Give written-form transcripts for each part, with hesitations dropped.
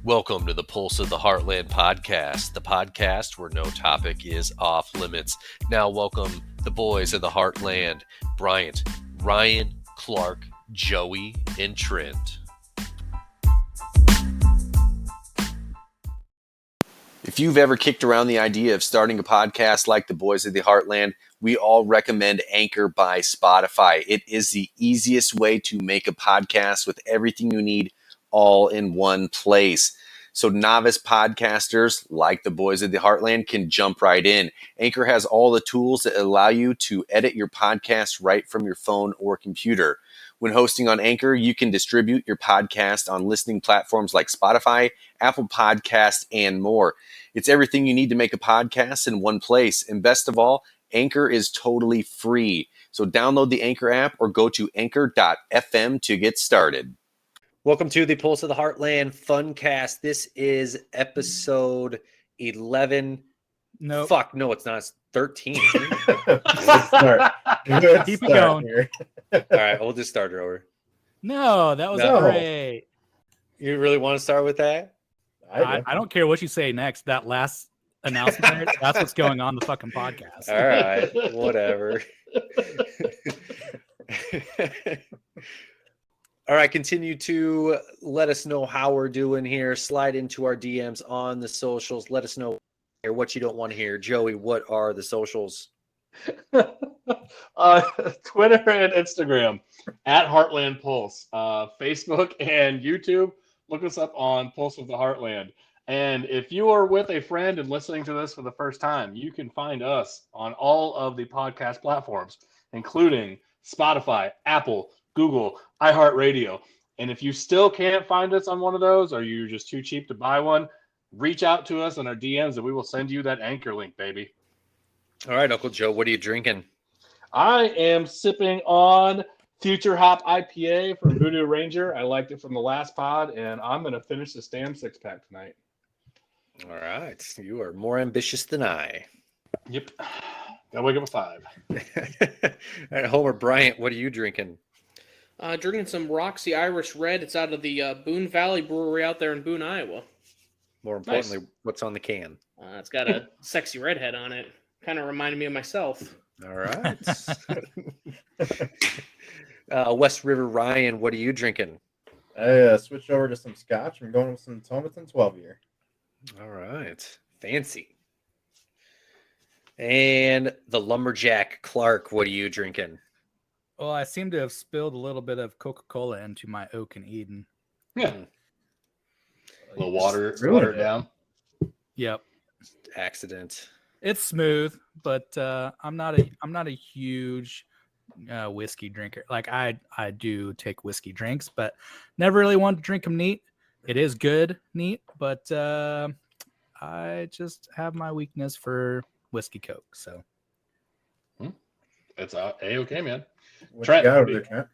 Welcome to the Pulse of the Heartland podcast, the podcast where no topic is off limits. Now, welcome the boys of the Heartland, Bryant, Ryan, Clark, Joey, and Trent. If you've ever kicked around the idea of starting a podcast like the boys of the Heartland, we all recommend Anchor by Spotify. It is the easiest way to make a podcast with everything you need all in one place. So novice podcasters like the boys of the Heartland can jump right in. Anchor has all the tools that allow you to edit your podcast right from your phone or computer. When hosting on Anchor, you can distribute your podcast on listening platforms like Spotify, Apple Podcasts, and more. It's everything you need to make a podcast in one place. And best of all, Anchor is totally free. So download the Anchor app or go to anchor.fm to get started. Welcome to the Pulse of the Heartland Funcast. This is episode 11. No. Fuck, no, it's not. It's 13. Let's start. Keep it going. Here. All right, we'll just start it over. No, that was great. You really want to start with that? I don't care what you say next. That last announcement, that's what's going on the fucking podcast. All right, whatever. All right, continue to let us know how we're doing here. Slide into our DMs on the socials. Let us know what you don't want to hear. Joey, what are the socials? Twitter and Instagram at Heartland Pulse. Facebook and YouTube, look us up on Pulse of the Heartland. And if you are with a friend and listening to this for the first time, you can find us on all of the podcast platforms, including Spotify, Apple, Google, iHeartRadio. And if you still can't find us on one of those, or you're just too cheap to buy one, reach out to us on our DMs and we will send you that Anchor link, baby. All right, Uncle Joe, what are you drinking? I am sipping on Future Hop IPA from Voodoo Ranger. I liked it from the last pod, and I'm going to finish this damn six-pack tonight. All right, you are more ambitious than I. Yep. Gotta wake up at 5. All right, Homer Bryant, what are you drinking? Drinking some Roxy Irish Red. It's out of the Boone Valley Brewery out there in Boone, Iowa. More importantly, What's on the can? It's got a sexy redhead on it. Kind of reminded me of myself. All right. West River Ryan, what are you drinking? I switched over to some scotch. I'm going with some Tomatin 12-year. All right. Fancy. And the Lumberjack Clark, what are you drinking? Well, I seem to have spilled a little bit of Coca-Cola into my Oak and Eden. Yeah. A little water it down. Yep. Accident. It's smooth, but I'm not a huge whiskey drinker. Like I do take whiskey drinks, but never really wanted to drink them neat. It is good neat, but I just have my weakness for whiskey Coke. So It's A-okay, man. What Trent, you got over there, Trent?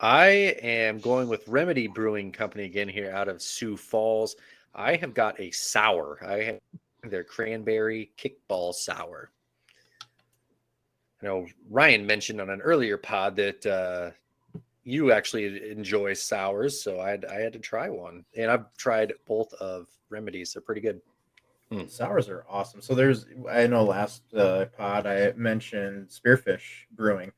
I am going with Remedy Brewing Company again here out of Sioux Falls. I have got a sour. I have their cranberry kickball sour. I know Ryan mentioned on an earlier pod that you actually enjoy sours, so I had to try one. And I've tried both of Remedy's. They're pretty good. Sours are awesome. So I know last pod I mentioned Spearfish Brewing,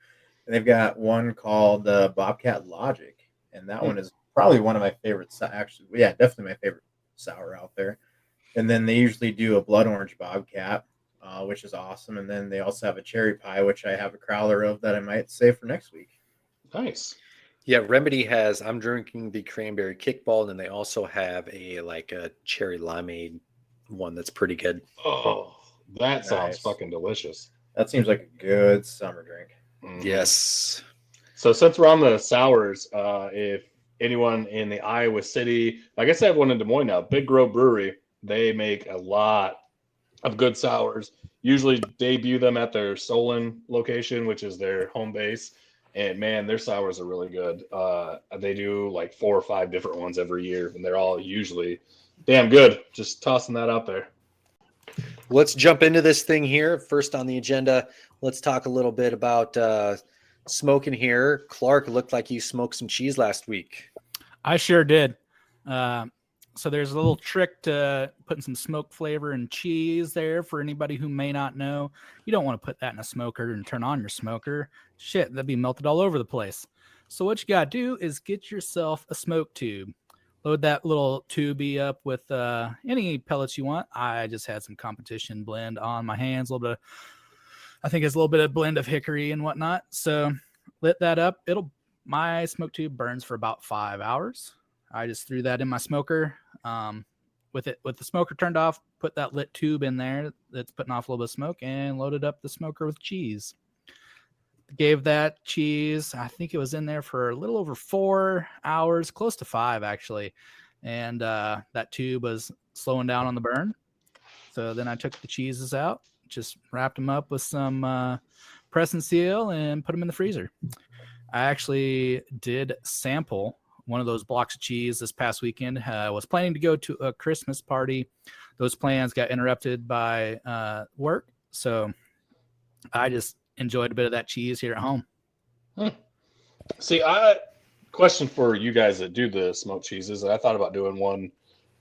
and they've got one called Bobcat Logic, and that one is probably one of my favorites. Actually, yeah, definitely my favorite sour out there. And then they usually do a blood orange Bobcat, which is awesome. And then they also have a cherry pie, which I have a crowler of that I might save for next week. Nice. Yeah, Remedy I'm drinking the cranberry kickball, and then they also have a cherry limeade one that's pretty good. Oh, that sounds Nice. fucking delicious. That seems like a good summer drink. Yes. So since we're on the sours, if anyone in the Iowa City, I guess I have one in Des Moines now, Big Grove Brewery, they make a lot of good sours. Usually debut them at their Solon location, which is their home base. And man, their sours are really good. They do like 4 or 5 different ones every year, and they're all usually damn good. Just tossing that out there. Let's jump into this thing here. First on the agenda, let's talk a little bit about smoking here. Clark, looked like you smoked some cheese last week. I sure did. So there's a little trick to putting some smoke flavor and cheese there for anybody who may not know. You don't want to put that in a smoker and turn on your smoker. Shit, that'd be melted all over the place. So what you got to do is get yourself a smoke tube. Load that little tubey up with any pellets you want. I just had some competition blend on my hands, a little bit. I think it's a little bit of blend of hickory and whatnot. So lit that up. My smoke tube burns for about 5 hours. I just threw that in my smoker. With the smoker turned off, put that lit tube in there that's putting off a little bit of smoke, and loaded up the smoker with cheese. Gave that cheese, I think it was in there for a little over 4 hours, close to 5 actually. And that tube was slowing down on the burn. So then I took the cheeses out, just wrapped them up with some press and seal, and put them in the freezer. I actually did sample one of those blocks of cheese this past weekend. Was planning to go to a Christmas party. Those plans got interrupted by work. So I just enjoyed a bit of that cheese here at home. See, question for you guys that do the smoked cheeses. I thought about doing one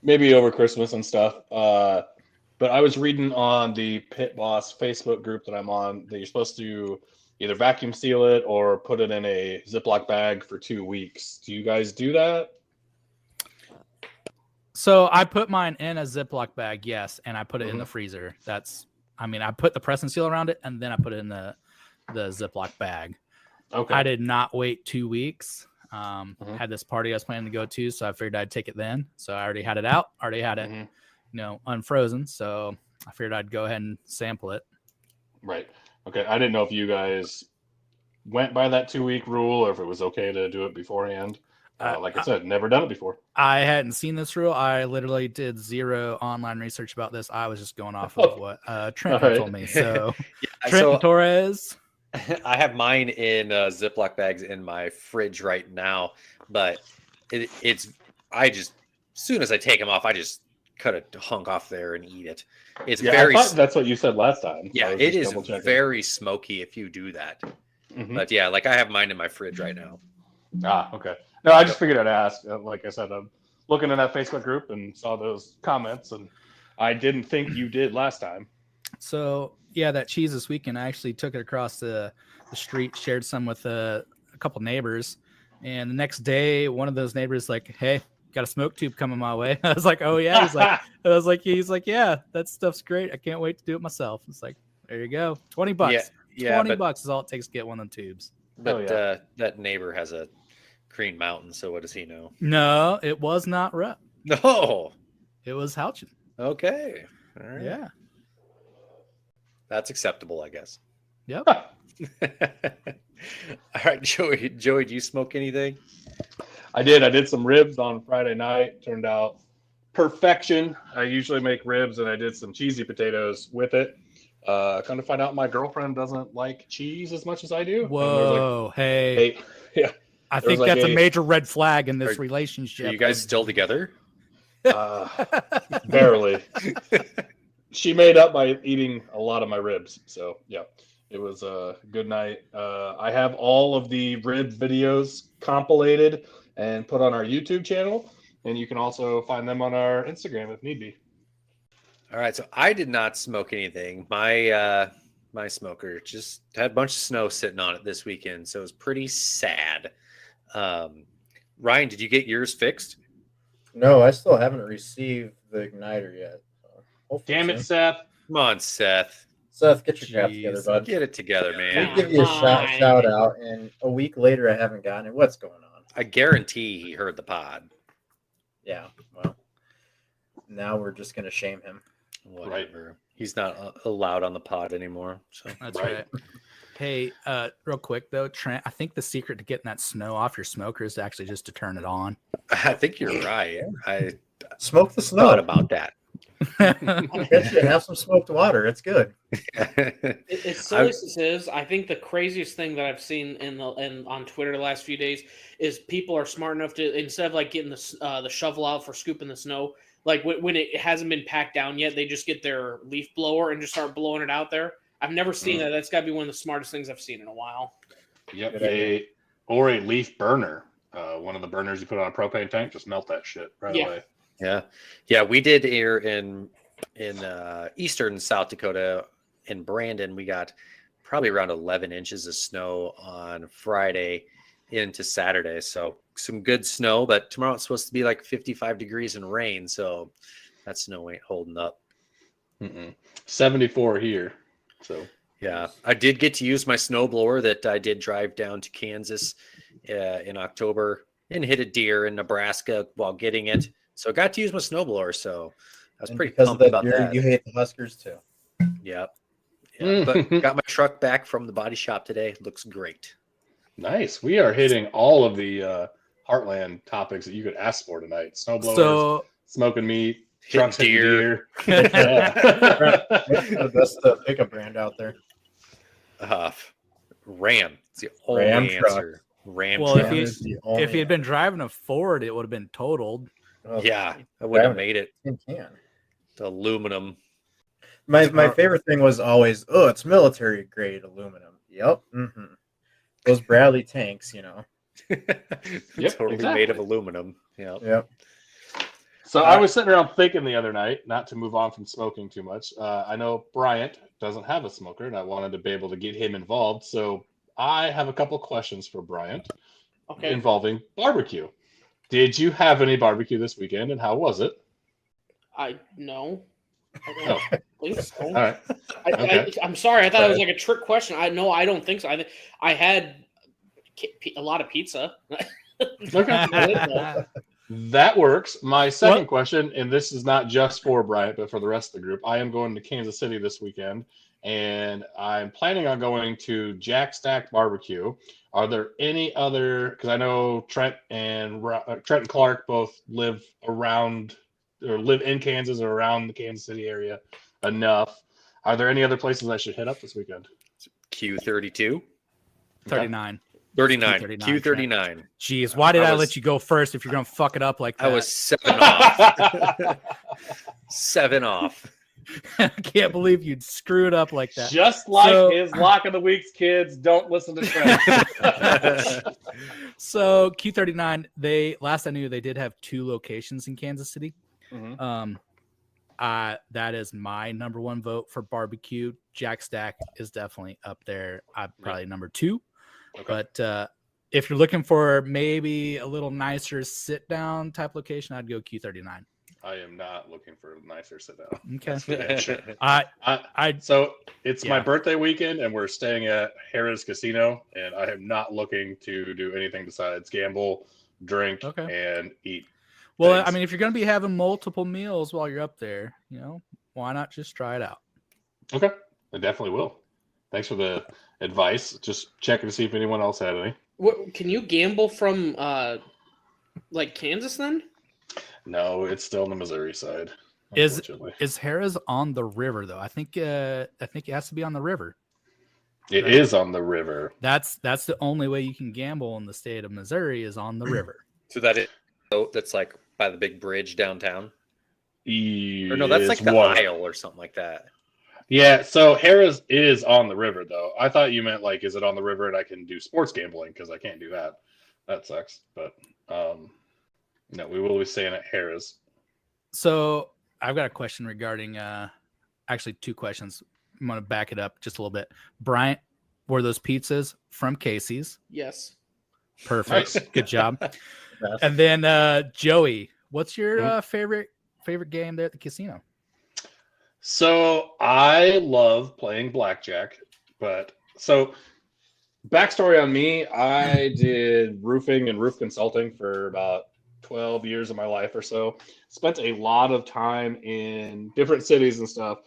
maybe over Christmas and stuff. But I was reading on the Pit Boss Facebook group that I'm on that you're supposed to either vacuum seal it or put it in a Ziploc bag for 2 weeks. Do you guys do that? So I put mine in a Ziploc bag, yes, and I put it in the freezer. I put the press and seal around it, and then I put it in the Ziploc bag. Okay. I did not wait 2 weeks. Had this party I was planning to go to, so I figured I'd take it then. So I already had it out, already had it, unfrozen. So I figured I'd go ahead and sample it. Right. Okay. I didn't know if you guys went by that 2 week rule or if it was okay to do it beforehand. Like I said, never done it before. I hadn't seen this rule. I literally did zero online research about this. I was just going off of what Trent told me. So Trent Torres. I have mine in Ziploc bags in my fridge right now, but it's as soon as I take them off, I just cut a hunk off there and eat it. It's very. I thought that's what you said last time. Yeah, it is very smoky if you do that. But yeah, like I have mine in my fridge right now. Okay. No, I just figured I'd ask. Like I said, I'm looking in that Facebook group and saw those comments, and I didn't think you did last time. So yeah, that cheese this weekend, I actually took it across the street, shared some with a couple neighbors, and the next day, one of those neighbors like, "Hey, got a smoke tube coming my way." I was like, "Oh yeah." He's like, "Yeah, that stuff's great. I can't wait to do it myself." It's like, there you go, $20. Yeah, $20 is all it takes to get one of them tubes. But that neighbor has a Green Mountain, so what does he know? No, it was not Rep. No, it was Houchin. Okay, all right. Yeah, that's acceptable, I guess. Yep. All right, Joey, do you smoke anything? I did some ribs on Friday night. Turned out perfection. I usually make ribs, and I did some cheesy potatoes with it. Kind of find out my girlfriend doesn't like cheese as much as I do. Whoa, hey. Yeah. I think that's a major red flag in this relationship. Are you guys still together? Barely. She made up by eating a lot of my ribs. So, yeah, it was a good night. I have all of the rib videos compilated and put on our YouTube channel, and you can also find them on our Instagram if need be. All right, so I did not smoke anything. My smoker just had a bunch of snow sitting on it this weekend, so it was pretty sad. Ryan, did you get yours fixed? No, I still haven't received the igniter yet. Damn it, Seth. Come on, Seth. Seth, get your crap together, bud. Get it together, man. I'll give you a shout out, and a week later I haven't gotten it. What's going on? I guarantee he heard the pod. Yeah, well, now we're just going to shame him. Whatever. Right. He's not allowed on the pod anymore. So. That's right. Hey, real quick though, Trent, I think the secret to getting that snow off your smoker is actually just to turn it on. I think you're right. I smoke the snow. Thought about that. I bet you have some smoked water. It's good. As silly as this is, I think the craziest thing that I've seen on Twitter the last few days is people are smart enough to, instead of like getting the shovel out for scooping the snow, like when it hasn't been packed down yet, they just get their leaf blower and just start blowing it out there. I've never seen that. That's got to be one of the smartest things I've seen in a while. Yep. Or a leaf burner. One of the burners you put on a propane tank, just melt that shit right away. Yeah. We did here in eastern South Dakota in Brandon. We got probably around 11 inches of snow on Friday into Saturday. So some good snow, but tomorrow it's supposed to be like 55 degrees and rain. So that snow ain't holding up. 74 here. So yeah, I did get to use my snowblower that I did drive down to Kansas in October and hit a deer in Nebraska while getting it. So I got to use my snowblower. So I was pretty pumped about that. You hate the Huskers too. Yeah. But got my truck back from the body shop today. Looks great. Nice. We are hitting all of the Heartland topics that you could ask for tonight. Snowblowers, smoking meat, trucks hitting deer. The best pickup brand out there. Ram. It's the only answer. Ram. Well, if he had been driving a Ford, it would have been totaled. Yeah, I would have made it. It can. The aluminum. My favorite thing was always, it's military grade aluminum. Yep. Mm-hmm. Those Bradley tanks, Totally made of aluminum. Yep. So I was sitting around thinking the other night, not to move on from smoking too much. I know Bryant doesn't have a smoker, and I wanted to be able to get him involved. So I have a couple questions for Bryant involving barbecue. Did you have any barbecue this weekend, and how was it? No. I don't think so. All right. I'm sorry. I thought it was like a trick question. I don't think so. I had a lot of pizza. Okay. That works. My second question, and this is not just for Bryant, but for the rest of the group. I am going to Kansas City this weekend, and I'm planning on going to Jack Stack Barbecue. Are there any other? Because I know Trent and Clark both live around or live in Kansas or around the Kansas City area enough. Are there any other places I should hit up this weekend? Q32, 39. 39. Q39. Jeez, why did I let you go first if you're going to fuck it up like that? I was 7 off. 7 off. I can't believe you'd screw it up like that. Just like his Lock of the Week's kids, don't listen to Trent. So Q39, last I knew they did have 2 locations in Kansas City. Mm-hmm. That is my number 1 vote for barbecue. Jack Stack is definitely up there. I'm probably number 2. Okay. But if you're looking for maybe a little nicer sit down type location, I'd go Q39. I am not looking for a nicer sit down. Okay. Sure. So it's my birthday weekend, and we're staying at Harrah's Casino, and I am not looking to do anything besides gamble, drink, and eat. Well, things. I mean, if you're going to be having multiple meals while you're up there, why not just try it out? Okay, I definitely will. Thanks for the advice. Just checking to see if anyone else had any. Can you gamble from Kansas then? No, it's still on the Missouri side. Is Harrah's on the river though? I think it has to be on the river. It is on the river. That's the only way you can gamble in the state of Missouri is on the river. So that's like by the big bridge downtown. Or no, that's like the Isle or something like that. Yeah, so Harrah's is on the river though. I thought you meant is it on the river and I can do sports gambling because I can't do that. That sucks. But no, we will be staying at Harrah's. So I've got a question regarding actually 2 questions. I'm going to back it up just a little bit. Bryant, were those pizzas from Casey's? Yes. Perfect. Nice. Good job. And then Joey, what's your favorite game there at the casino? So I love playing blackjack, so backstory on me, I did roofing and roof consulting for about 12 years of my life or so. Spent a lot of time in different cities and stuff.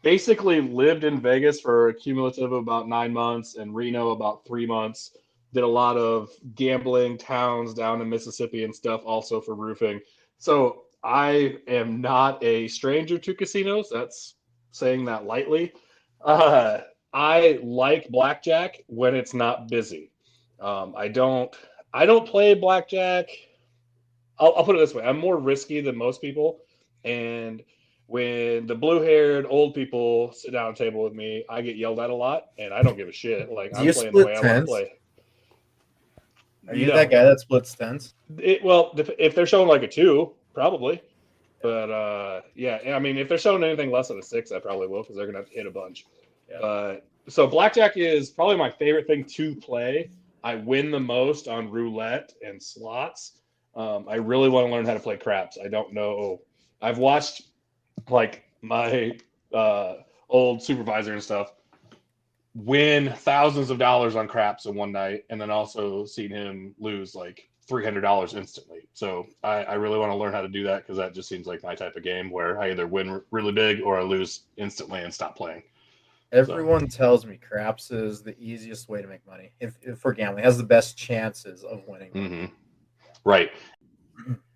Basically lived in Vegas for a cumulative of about 9 months and Reno about 3 months. Did a lot of gambling towns down in Mississippi and stuff also for roofing. So I am not a stranger to casinos. That's saying that lightly. I like blackjack when it's not busy. I don't play blackjack. I'll put it this way. I'm more risky than most people. And when the blue-haired old people sit down at a table with me, I get yelled at a lot, and I don't give a shit. I'm playing the way I want to play. Are you that guy that splits tens? Well, if they're showing a 2, probably. But yeah, I mean, if they're showing anything less than a 6, I probably will because they're gonna have to hit a bunch. Yeah. But so blackjack is probably my favorite thing to play. I win the most on roulette and slots. I really want to learn how to play craps. I don't know. I've watched like my old supervisor and stuff win thousands of dollars on craps in one night, and then also seen him lose like $300 instantly. So I really want to learn how to do that because that just seems like my type of game where I either win really big or I lose instantly and stop playing. Everyone tells me craps is the easiest way to make money. If for gambling, has the best chances of winning. Mm-hmm. Right.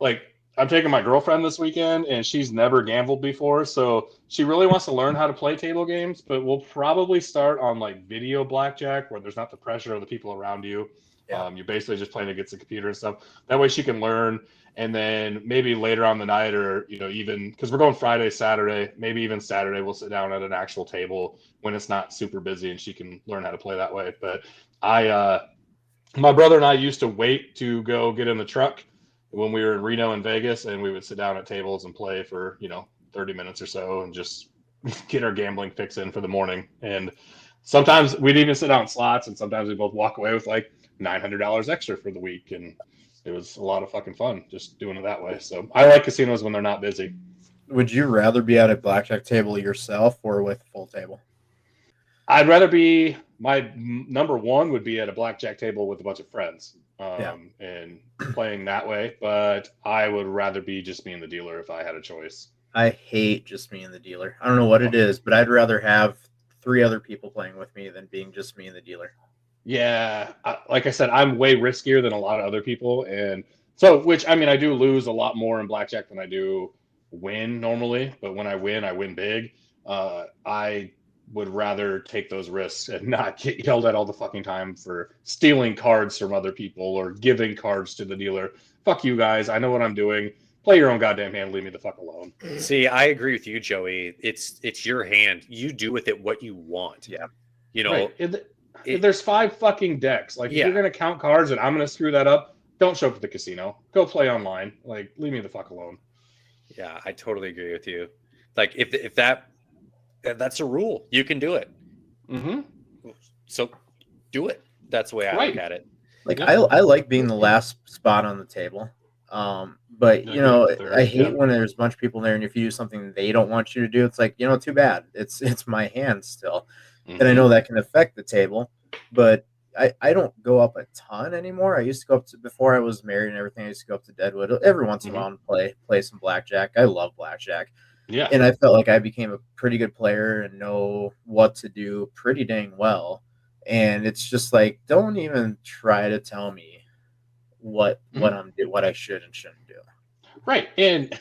Like I'm taking my girlfriend this weekend, and she's never gambled before, so she really wants to learn how to play table games. But we'll probably start on like video blackjack, where there's not the pressure of the people around you. Yeah. You're basically just playing against the computer and stuff. That way she can learn, and then maybe later on the night, or even because we're going Friday, Saturday, maybe even Saturday, we'll sit down at an actual table when it's not super busy, and she can learn how to play that way. But my brother and I used to wait to go get in the truck when we were in Reno and Vegas, and we would sit down at tables and play for 30 minutes or so and just get our gambling fix in for the morning. And sometimes we'd even sit down in slots, and sometimes we both walk away with like $900 extra for the week, and it was a lot of fucking fun just doing it that way. So I like casinos when they're not busy. Would you rather be at a blackjack table yourself or with a full table? I'd rather be, my number one would be at a blackjack table with a bunch of friends and playing that way. But I would rather be just me and the dealer if I had a choice. I hate just me and the dealer. I don't know what it is, but I'd rather have 3 other people playing with me than being just me and the dealer. Yeah, like I said, I'm way riskier than a lot of other people, and so I do lose a lot more in blackjack than I do win normally. But when I win big. I would rather take those risks and not get yelled at all the fucking time for stealing cards from other people or giving cards to the dealer. Fuck you guys, I know what I'm doing. Play your own goddamn hand. Leave me the fuck alone. See, I agree with you, Joey. It's your hand. You do with it what you want. Yeah, Right. There's 5 fucking decks. Like, if you're gonna count cards and I'm gonna screw that up, don't show up at the casino. Go play online. Like, leave me the fuck alone. Yeah, I totally agree with you. Like, if that's a rule, you can do it. Mm-hmm. So do it. That's the way I look at it. Like, I like being the last spot on the table. But I hate when there's a bunch of people there, and if you do something they don't want you to do, it's like, too bad. It's my hand still. Mm-hmm. And I know that can affect the table, but I don't go up a ton anymore. I used to go up to, before I was married and everything, I used to go up to Deadwood every once in a while and play some blackjack. I love blackjack. Yeah. And I felt like I became a pretty good player and know what to do pretty dang well. And it's just like, don't even try to tell me what I should and shouldn't do. Right. And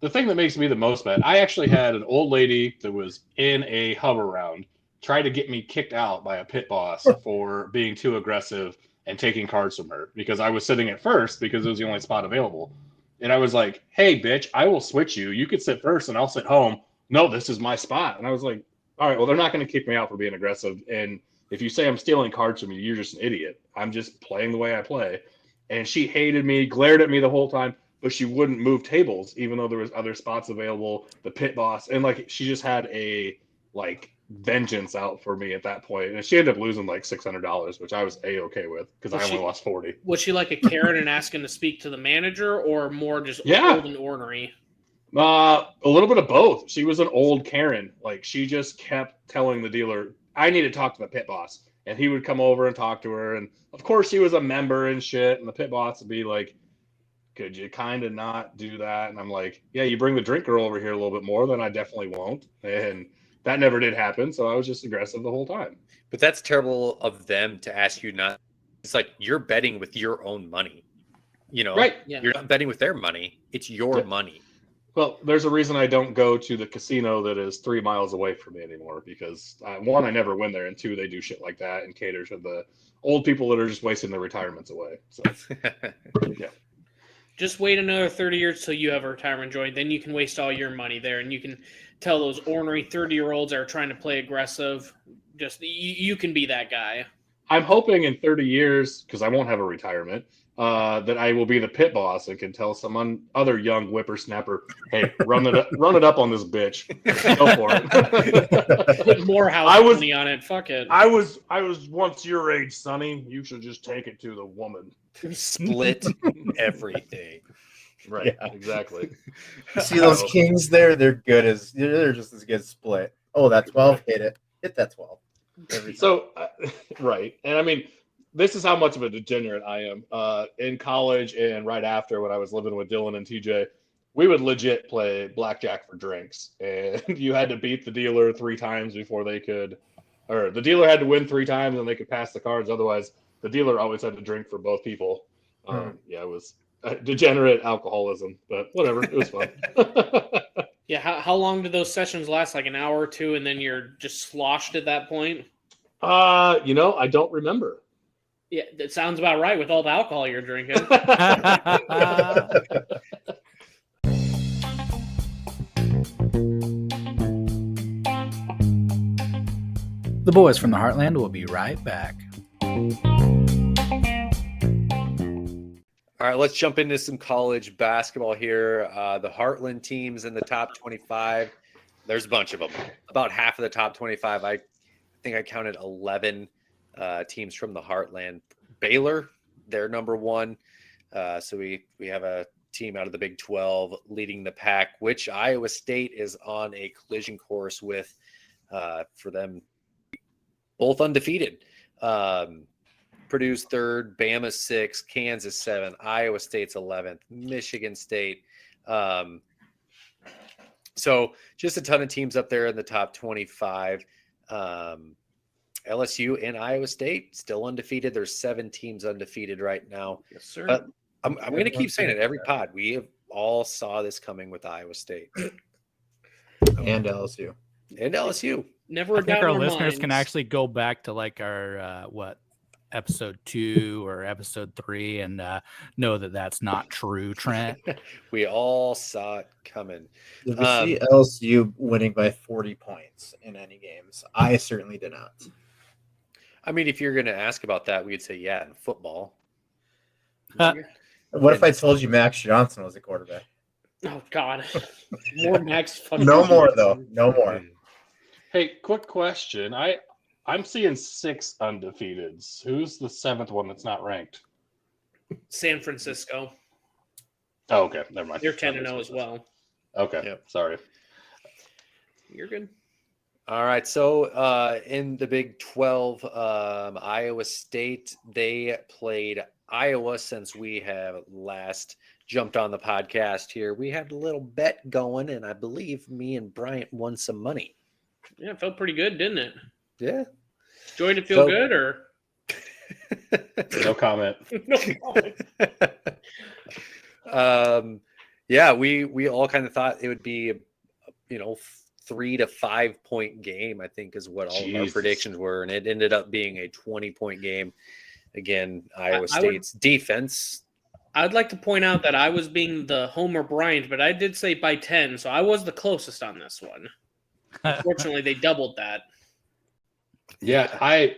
the thing that makes me the most mad, I actually had an old lady that was in a hover round try to get me kicked out by a pit boss for being too aggressive and taking cards from her because I was sitting at first because it was the only spot available. And I was like, hey, bitch, I will switch you. You could sit first and I'll sit home. No, this is my spot. And I was like, all right, well, they're not going to kick me out for being aggressive. And if you say I'm stealing cards from you, you're just an idiot. I'm just playing the way I play. And she hated me, glared at me the whole time, but she wouldn't move tables, even though there was other spots available, the pit boss. And like, she just had a vengeance out for me at that point. And she ended up losing like $600, which I was A-okay with because I only lost 40. Was she like a Karen and asking to speak to the manager, or more just old and ornery? A little bit of both. She was an old Karen. Like, she just kept telling the dealer, I need to talk to the pit boss. And he would come over and talk to her. And of course she was a member and shit. And the pit boss would be like, could you kind of not do that? And I'm like, yeah, you bring the drink girl over here a little bit more, then I definitely won't. And that never did happen, so I was just aggressive the whole time. But that's terrible of them to ask you not. It's like you're betting with your own money. Right? Yeah. You're not betting with their money. It's your money. Well, there's a reason I don't go to the casino that is 3 miles away from me anymore because, 1, I never win there, and 2, they do shit like that and cater to the old people that are just wasting their retirements away. So, yeah. Just wait another 30 years till you have a retirement joint. Then you can waste all your money there, and you can tell those ornery 30-year-olds that are trying to play aggressive, just you can be that guy. I'm hoping in 30 years, because I won't have a retirement, that I will be the pit boss and can tell some other young whippersnapper, "Hey, run it up on this bitch. Go for it." Put more house money on it. Fuck it. I was once your age, Sonny. You should just take it to the woman. Split everything. Right. Yeah. Exactly. You see those kings there? They're just as good split. Oh, that 12 hit it. Hit that 12. Every time. So, right. And I mean, this is how much of a degenerate I am. In college and right after, when I was living with Dylan and TJ, we would legit play blackjack for drinks. And you had to beat the dealer 3 times before they could, or the dealer had to win 3 times and they could pass the cards. Otherwise, the dealer always had to drink for both people. Yeah, it was degenerate alcoholism, but whatever. It was fun. Yeah, how long did those sessions last? Like an hour or two, and then you're just sloshed at that point? I don't remember. Yeah, that sounds about right with all the alcohol you're drinking. The boys from the Heartland will be right back. All right, let's jump into some college basketball here. The Heartland teams in the top 25. There's a bunch of them. About half of the top 25. I think I counted 11 teams from the Heartland. Baylor, they're number 1. So we have a team out of the Big 12 leading the pack, which Iowa State is on a collision course with for them. Both undefeated. Purdue's 3rd, Bama's 6th, Kansas 7th, Iowa State's 11th, Michigan State. So just a ton of teams up there in the top 25. LSU and Iowa State still undefeated. There's 7 teams undefeated right now. Yes, sir. But I'm going to keep saying it every pod. We have all saw this coming with Iowa State And LSU. and LSU. Never I a think doubt our in our listeners minds. can actually go back to like our episode 2 or episode 3 and know that that's not true, Trent. We all saw it coming. Did we see LSU winning by 40 points in any games? I certainly did not. I mean, if you're going to ask about that, we'd say, yeah, in football. What if I told you Max Johnson was a quarterback? Oh God, more Max. Fucking No more though. No more. Hey, quick question. I'm seeing 6 undefeateds. Who's the 7th one that's not ranked? San Francisco. Oh, okay. Never mind. They're 10-0 as well. Okay. Yep. Sorry. You're good. All right. So in the Big 12, Iowa State, they played Iowa since we have last jumped on the podcast here. We had a little bet going, and I believe me and Bryant won some money. Yeah, it felt pretty good, didn't it? Yeah. Joy, did it feel So- good or No comment. no? Yeah, we all kind of thought it would be, 3 to 5 point game, I think is what all of our Jesus. predictions were. And it ended up being a 20-point game. Again, Iowa I would- State's defense. I'd like to point out that I was being the Homer Bryant, but I did say by 10, so I was the closest on this one. Unfortunately, they doubled that. Yeah,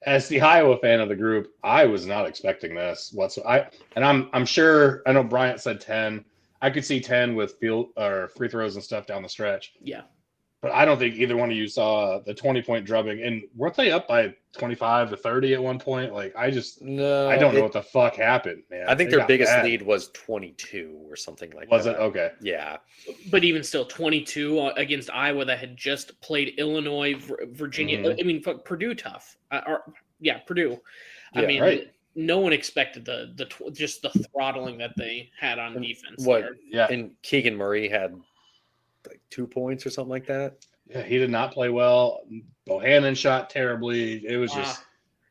as the Iowa fan of the group, I was not expecting this whatsoever. I'm sure. I know Bryant said 10. I could see 10 with field or free throws and stuff down the stretch. Yeah. But I don't think either one of you saw the 20-point drubbing. And weren't they up by 25 to 30 at one point? Like, I don't know what the fuck happened, man. I think They their got biggest bad. lead was 22 or something like Was that. it? Okay. Yeah. But even still, 22 against Iowa that had just played Illinois, Virginia. Mhm. I mean, fuck, Purdue tough. Purdue. I Yeah, mean, right. no one expected just the throttling that they had on defense. What? there. Yeah. And Keegan Murray had like 2 points or something like that. Yeah, he did not play well. Bohannon shot terribly. It was just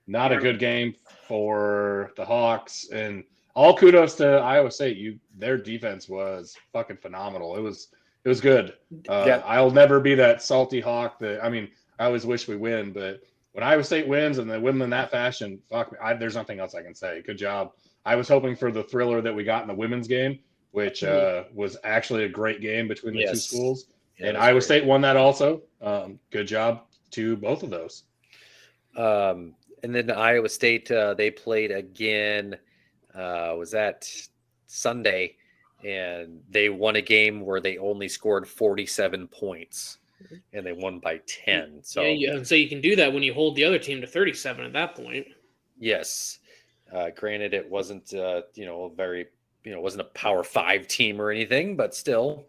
not a good game for the Hawks. And all kudos to Iowa State. Their defense was fucking phenomenal. It was good. Yeah. I'll never be that salty Hawk. I always wish we win, but when Iowa State wins and they win in that fashion, fuck me, there's nothing else I can say. Good job. I was hoping for the thriller that we got in the women's game, which was actually a great game between the two schools. Yeah, and that's Iowa great. State won that also. Good job to both of those. And then Iowa State, they played again was that Sunday, and they won a game where they only scored 47 points, and they won by 10. So yeah, so you can do that when you hold the other team to 37 at that point. yes, granted, it wasn't very it wasn't a Power 5 team or anything, but still.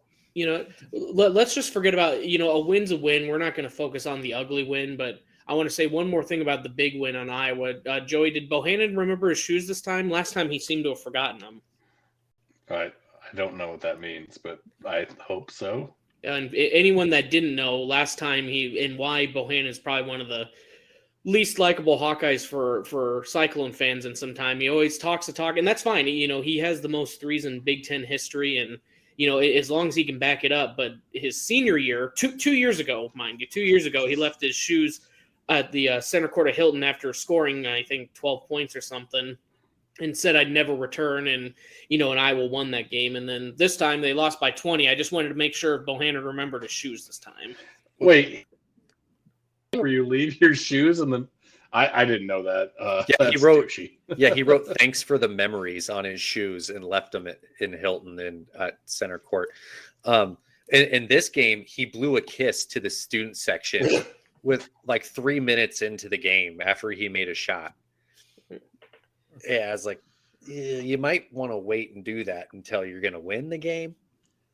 Let's just forget about, a win's a win. We're not going to focus on the ugly win, but I want to say one more thing about the big win on Iowa. Joey, did Bohannon remember his shoes this time? Last time he seemed to have forgotten them. I don't know what that means, but I hope so. And anyone that didn't know, last time and why Bohannon is probably one of the least likable Hawkeyes for Cyclone fans in some time. He always talks the talk, and that's fine. He has the most threes in Big Ten history, and as long as he can back it up. But his senior year, 2 years ago, mind you, 2 years ago, he left his shoes at the center court of Hilton after scoring, I think, 12 points or something, and said I'd never return. And Iowa won that game. And then this time they lost by 20. I just wanted to make sure Bohannon remembered his shoes this time. Wait, where you leave your shoes and then I didn't know that. He wrote he wrote thanks for the memories on his shoes and left them in Hilton and at center court. In this game, he blew a kiss to the student section with like 3 minutes into the game after he made a shot. Yeah, I was like, you might want to wait and do that until you're going to win the game.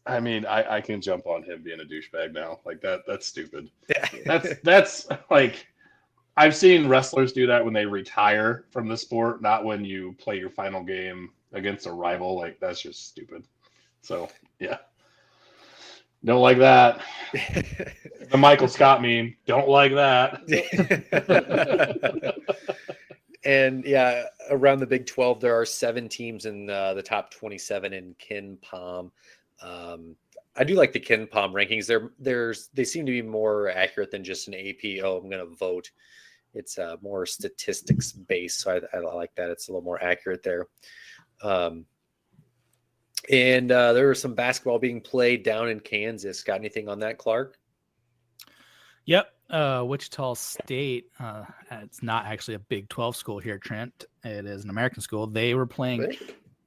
I mean, I can jump on him being a douchebag now. Like that's stupid. That's like, I've seen wrestlers do that when they retire from the sport, not when you play your final game against a rival. Like, that's just stupid. So, yeah. Don't like that. The Michael Scott meme. Don't like that. And yeah, around the Big 12, there are 7 teams in the top 27 in Ken Palm. I do like the Ken Palm rankings. They seem to be more accurate than just an AP. Oh, I'm going to vote. It's more statistics based, so I like that. It's a little more accurate there. And there was some basketball being played down in Kansas. Got anything on that, Clark? Yep. Wichita State. It's not actually a Big 12 school here, Trent. It is an American school. They were playing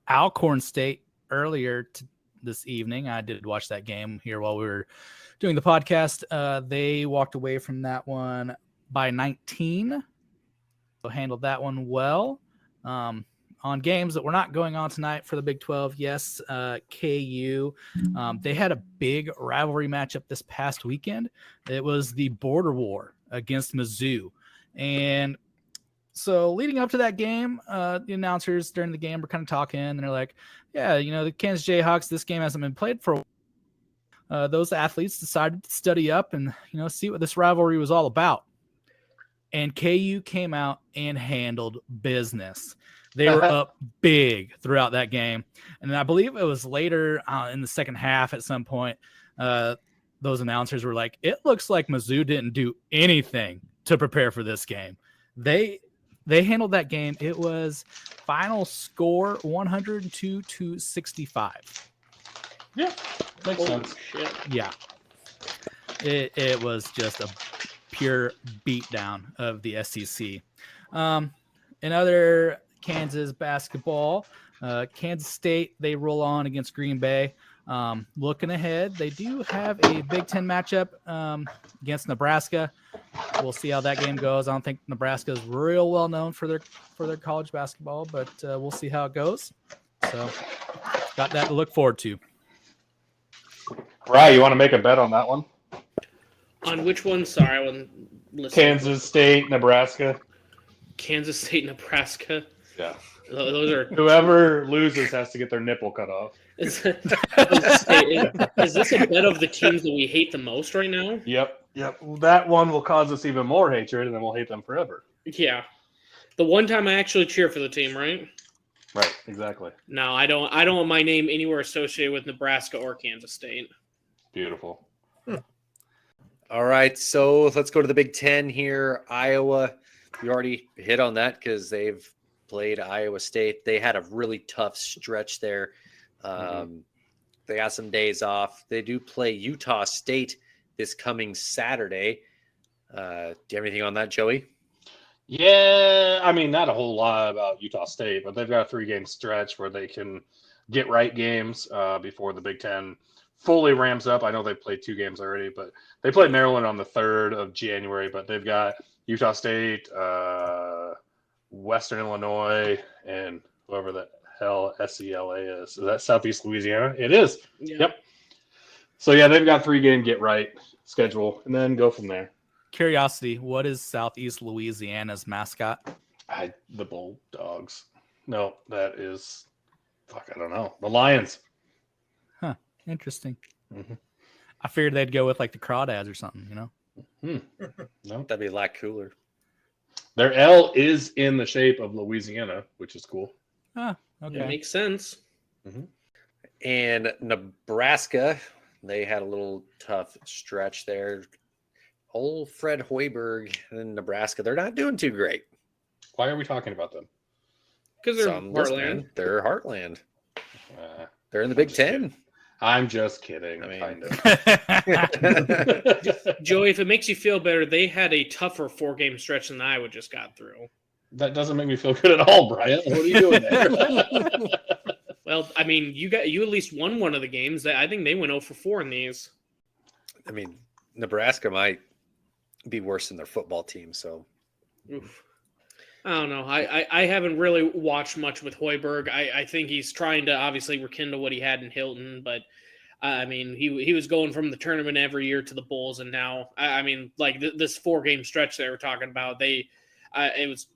Alcorn State earlier this evening. I did watch that game here while we were doing the podcast. They walked away from that one by 19. So handled that one well. On games that were not going on tonight for the Big 12, yes, KU. They had a big rivalry matchup this past weekend. It was the border war against Mizzou. And so leading up to that game, the announcers during the game were kind of talking, and they're like, yeah, the Kansas Jayhawks, this game hasn't been played for a while. Those athletes decided to study up and, see what this rivalry was all about. And KU came out and handled business. They were up big throughout that game. And I believe it was later in the second half at some point, those announcers were like, it looks like Mizzou didn't do anything to prepare for this game. They handled that game. It was final score 102-65. Yeah, makes sense. Shit. Yeah. It was just a pure beatdown of the SEC. In other Kansas basketball, Kansas State, they roll on against Green Bay. Looking ahead, they do have a Big Ten matchup against Nebraska. We'll see how that game goes. I don't think Nebraska is real well known for their college basketball, but we'll see how it goes. So got that to look forward to. Right, you want to make a bet on that one? On which one? Sorry, I wasn't listening. Kansas State, Nebraska. Kansas State, Nebraska. Yeah. Those are. Whoever loses has to get their nipple cut off. Is this a bet of the teams that we hate the most right now? Yep. That one will cause us even more hatred, and then we'll hate them forever. Yeah. The one time I actually cheer for the team, right? Right. Exactly. No, I don't want my name anywhere associated with Nebraska or Kansas State. Beautiful. All right, so let's go to the Big Ten here. Iowa, you already hit on that because they've played Iowa State. They had a really tough stretch there. They got some days off. They do play Utah State this coming Saturday. Do you have anything on that, Joey? Yeah, I mean, not a whole lot about Utah State, but they've got a 3-game stretch where they can get right games before the Big Ten fully ramps up. I know they've played 2 games already, but they played Maryland on the 3rd of January, but they've got Utah State, Western Illinois, and whoever the hell SELA is. Is that Southeast Louisiana? It is. Yeah. Yep. So, yeah, they've got 3-game get right schedule, and then go from there. Curiosity, what is Southeast Louisiana's mascot? The Bulldogs. No, that is, I don't know. The Lions. Huh. Interesting. Mm-hmm. I figured they'd go with like the Crawdads or something, you know? No, That'd be a lot cooler. their L is in the shape of Louisiana, which is cool. Ah, okay. It makes sense. And Nebraska, they had a little tough stretch there. Old Fred Hoiberg in Nebraska, they're not doing too great. Why are we talking about them? Because they're Some listening, Heartland. they're Heartland. Uh, They're in the Big Ten. I'm just kidding. I mean- Kind of. Joey, if it makes you feel better, they had a tougher 4-game stretch than Iowa just got through. That doesn't make me feel good at all, Brian. What are you doing there? Well, I mean, you at least won one of the games. I think they went 0 for 4 in these. I mean, Nebraska might be worse than their football team. So Oof. I don't know. I haven't really watched much with Hoiberg. I think he's trying to obviously rekindle what he had in Hilton, but I mean, he was going from the tournament every year to the Bulls, and now I mean, like this 4-game stretch they were talking about, it was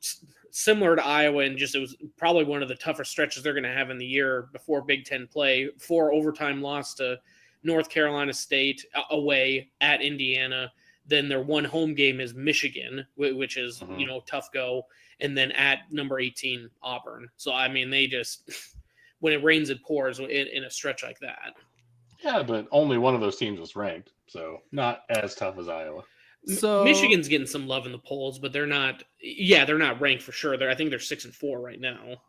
similar to Iowa, and just it was probably one of the tougher stretches they're going to have in the year before Big Ten play. 4 overtime loss to North Carolina State away at Indiana. Then their one home game is Michigan, which is, tough go. And then at number 18, Auburn. So, I mean, they just, when it rains, it pours in a stretch like that. Yeah, but only one of those teams was ranked. So not as tough as Iowa. So Michigan's getting some love in the polls, but they're not ranked for sure. I think they're 6-4 right now.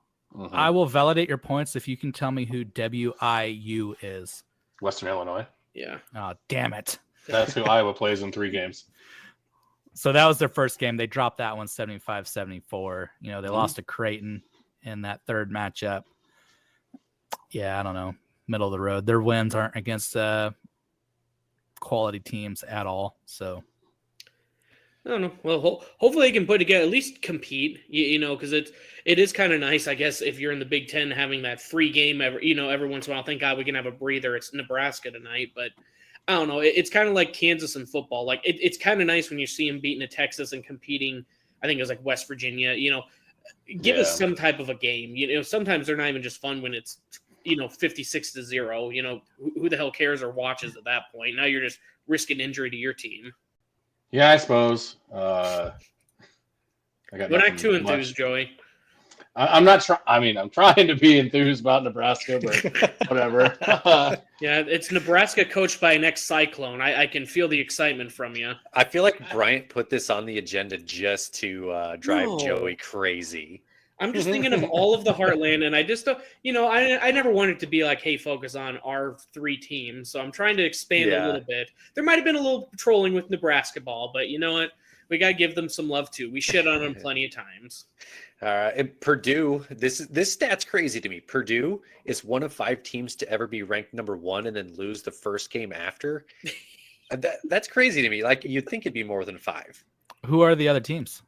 I will validate your points if you can tell me who WIU is. Western Illinois. Yeah. Oh, damn it. That's who Iowa plays in 3 games. So that was their first game. They dropped that one 75-74. They lost to Creighton in that third matchup. Yeah, I don't know. Middle of the road. Their wins aren't against quality teams at all. So I don't know. Well, hopefully they can put together, at least compete, because it is kind of nice, I guess, if you're in the Big Ten having that free game every once in a while. Thank God we can have a breather. It's Nebraska tonight, but I don't know. It's kind of like Kansas in football. Like it's kind of nice when you see them beating a Texas and competing. I think it was like West Virginia. Give us some type of a game. Sometimes they're not even just fun when it's 56-0. Who the hell cares or watches at that point? Now you're just risking injury to your team. Yeah, I suppose. I got We're nothing not too much. enthused, Joey. I'm not trying. I mean, I'm trying to be enthused about Nebraska, but whatever. Yeah, it's Nebraska coached by an ex-Cyclone. I can feel the excitement from you. I feel like Bryant put this on the agenda just to drive No. Joey crazy. I'm just thinking of all of the Heartland, and I just don't, I never wanted to be like, hey, focus on our 3 teams. So I'm trying to expand a little bit. There might have been a little trolling with Nebraska ball, but you know what? We got to give them some love too. We shit on them plenty of times. And Purdue, this stat's crazy to me. Purdue is one of 5 teams to ever be ranked number 1 and then lose the first game after. That's crazy to me. Like, you'd think it'd be more than 5. who are the other teams?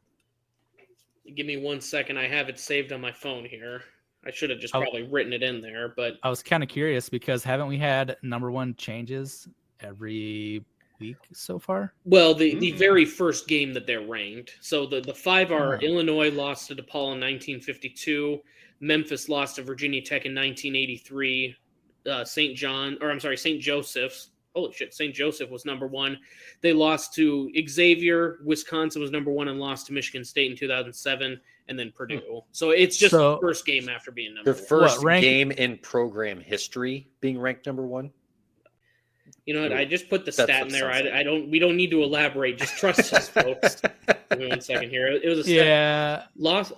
Give me 1 second. I have it saved on my phone here. I should have just probably written it in there, but I was kind of curious because haven't we had number 1 changes every week so far? well, the very first game that they're ranked. So the 5 are Illinois lost to DePaul in 1952, Memphis lost to Virginia Tech in 1983, St. Joseph's. Holy shit, St. Joseph was number 1. They lost to Xavier. Wisconsin was number 1 and lost to Michigan State in 2007, and then Purdue. So it's just the first game after being number The 1. first game in program history being ranked number 1. You know what? I just put the stat in there. Sounds like. We don't need to elaborate. Just trust us, folks. Give me 1 second here. It was a stat. Lost